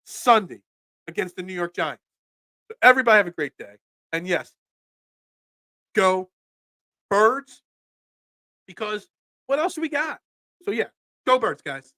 Sunday against the New York Giants. So everybody have a great day. And yes, go Birds, because what else do we got? So yeah, go Birds, guys.